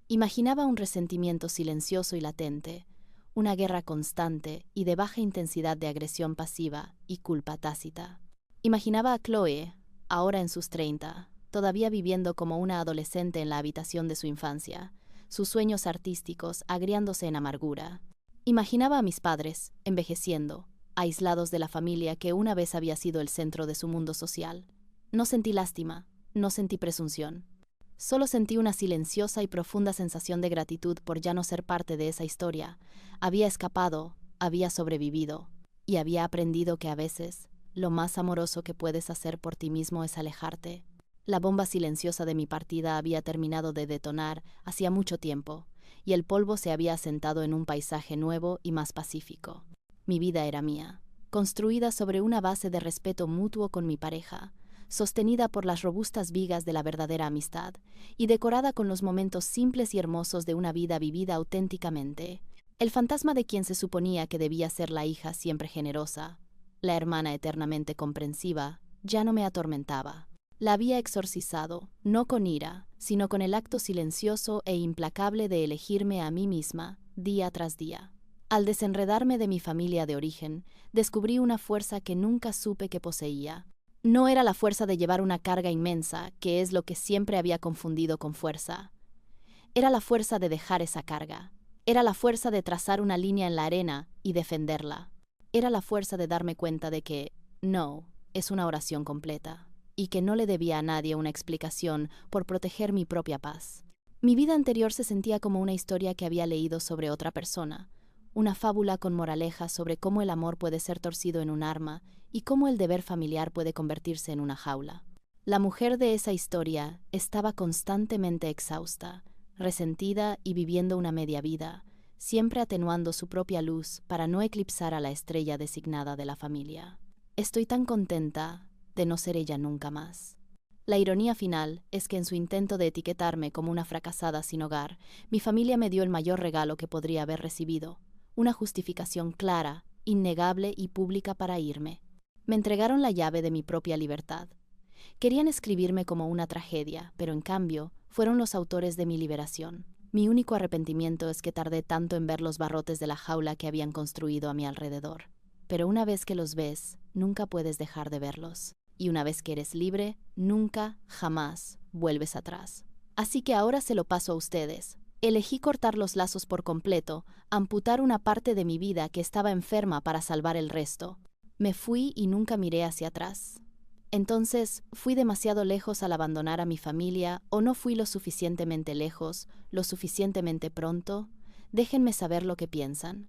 Imaginaba un resentimiento silencioso y latente, una guerra constante y de baja intensidad de agresión pasiva y culpa tácita. Imaginaba a Chloe, ahora en sus 30, todavía viviendo como una adolescente en la habitación de su infancia, sus sueños artísticos agriándose en amargura. Imaginaba a mis padres, envejeciendo, aislados de la familia que una vez había sido el centro de su mundo social. No sentí lástima, no sentí presunción. Solo sentí una silenciosa y profunda sensación de gratitud por ya no ser parte de esa historia. Había escapado, había sobrevivido, y había aprendido que a veces lo más amoroso que puedes hacer por ti mismo es alejarte. La bomba silenciosa de mi partida había terminado de detonar hacía mucho tiempo, y el polvo se había asentado en un paisaje nuevo y más pacífico. Mi vida era mía, construida sobre una base de respeto mutuo con mi pareja, sostenida por las robustas vigas de la verdadera amistad, y decorada con los momentos simples y hermosos de una vida vivida auténticamente. El fantasma de quien se suponía que debía ser la hija siempre generosa, la hermana eternamente comprensiva, ya no me atormentaba. La había exorcizado, no con ira, sino con el acto silencioso e implacable de elegirme a mí misma, día tras día. Al desenredarme de mi familia de origen, descubrí una fuerza que nunca supe que poseía. No era la fuerza de llevar una carga inmensa, que es lo que siempre había confundido con fuerza. Era la fuerza de dejar esa carga. Era la fuerza de trazar una línea en la arena y defenderla. Era la fuerza de darme cuenta de que no es una oración completa, y que no le debía a nadie una explicación por proteger mi propia paz. Mi vida anterior se sentía como una historia que había leído sobre otra persona, una fábula con moraleja sobre cómo el amor puede ser torcido en un arma y cómo el deber familiar puede convertirse en una jaula. La mujer de esa historia estaba constantemente exhausta, resentida y viviendo una media vida, siempre atenuando su propia luz para no eclipsar a la estrella designada de la familia. Estoy tan contenta de no ser ella nunca más. La ironía final es que en su intento de etiquetarme como una fracasada sin hogar, mi familia me dio el mayor regalo que podría haber recibido, una justificación clara, innegable y pública para irme. Me entregaron la llave de mi propia libertad. Querían escribirme como una tragedia, pero en cambio, fueron los autores de mi liberación. Mi único arrepentimiento es que tardé tanto en ver los barrotes de la jaula que habían construido a mi alrededor. Pero una vez que los ves, nunca puedes dejar de verlos. Y una vez que eres libre, nunca, jamás, vuelves atrás. Así que ahora se lo paso a ustedes. Elegí cortar los lazos por completo, amputar una parte de mi vida que estaba enferma para salvar el resto. Me fui y nunca miré hacia atrás. Entonces, ¿fui demasiado lejos al abandonar a mi familia o no fui lo suficientemente lejos, lo suficientemente pronto? Déjenme saber lo que piensan.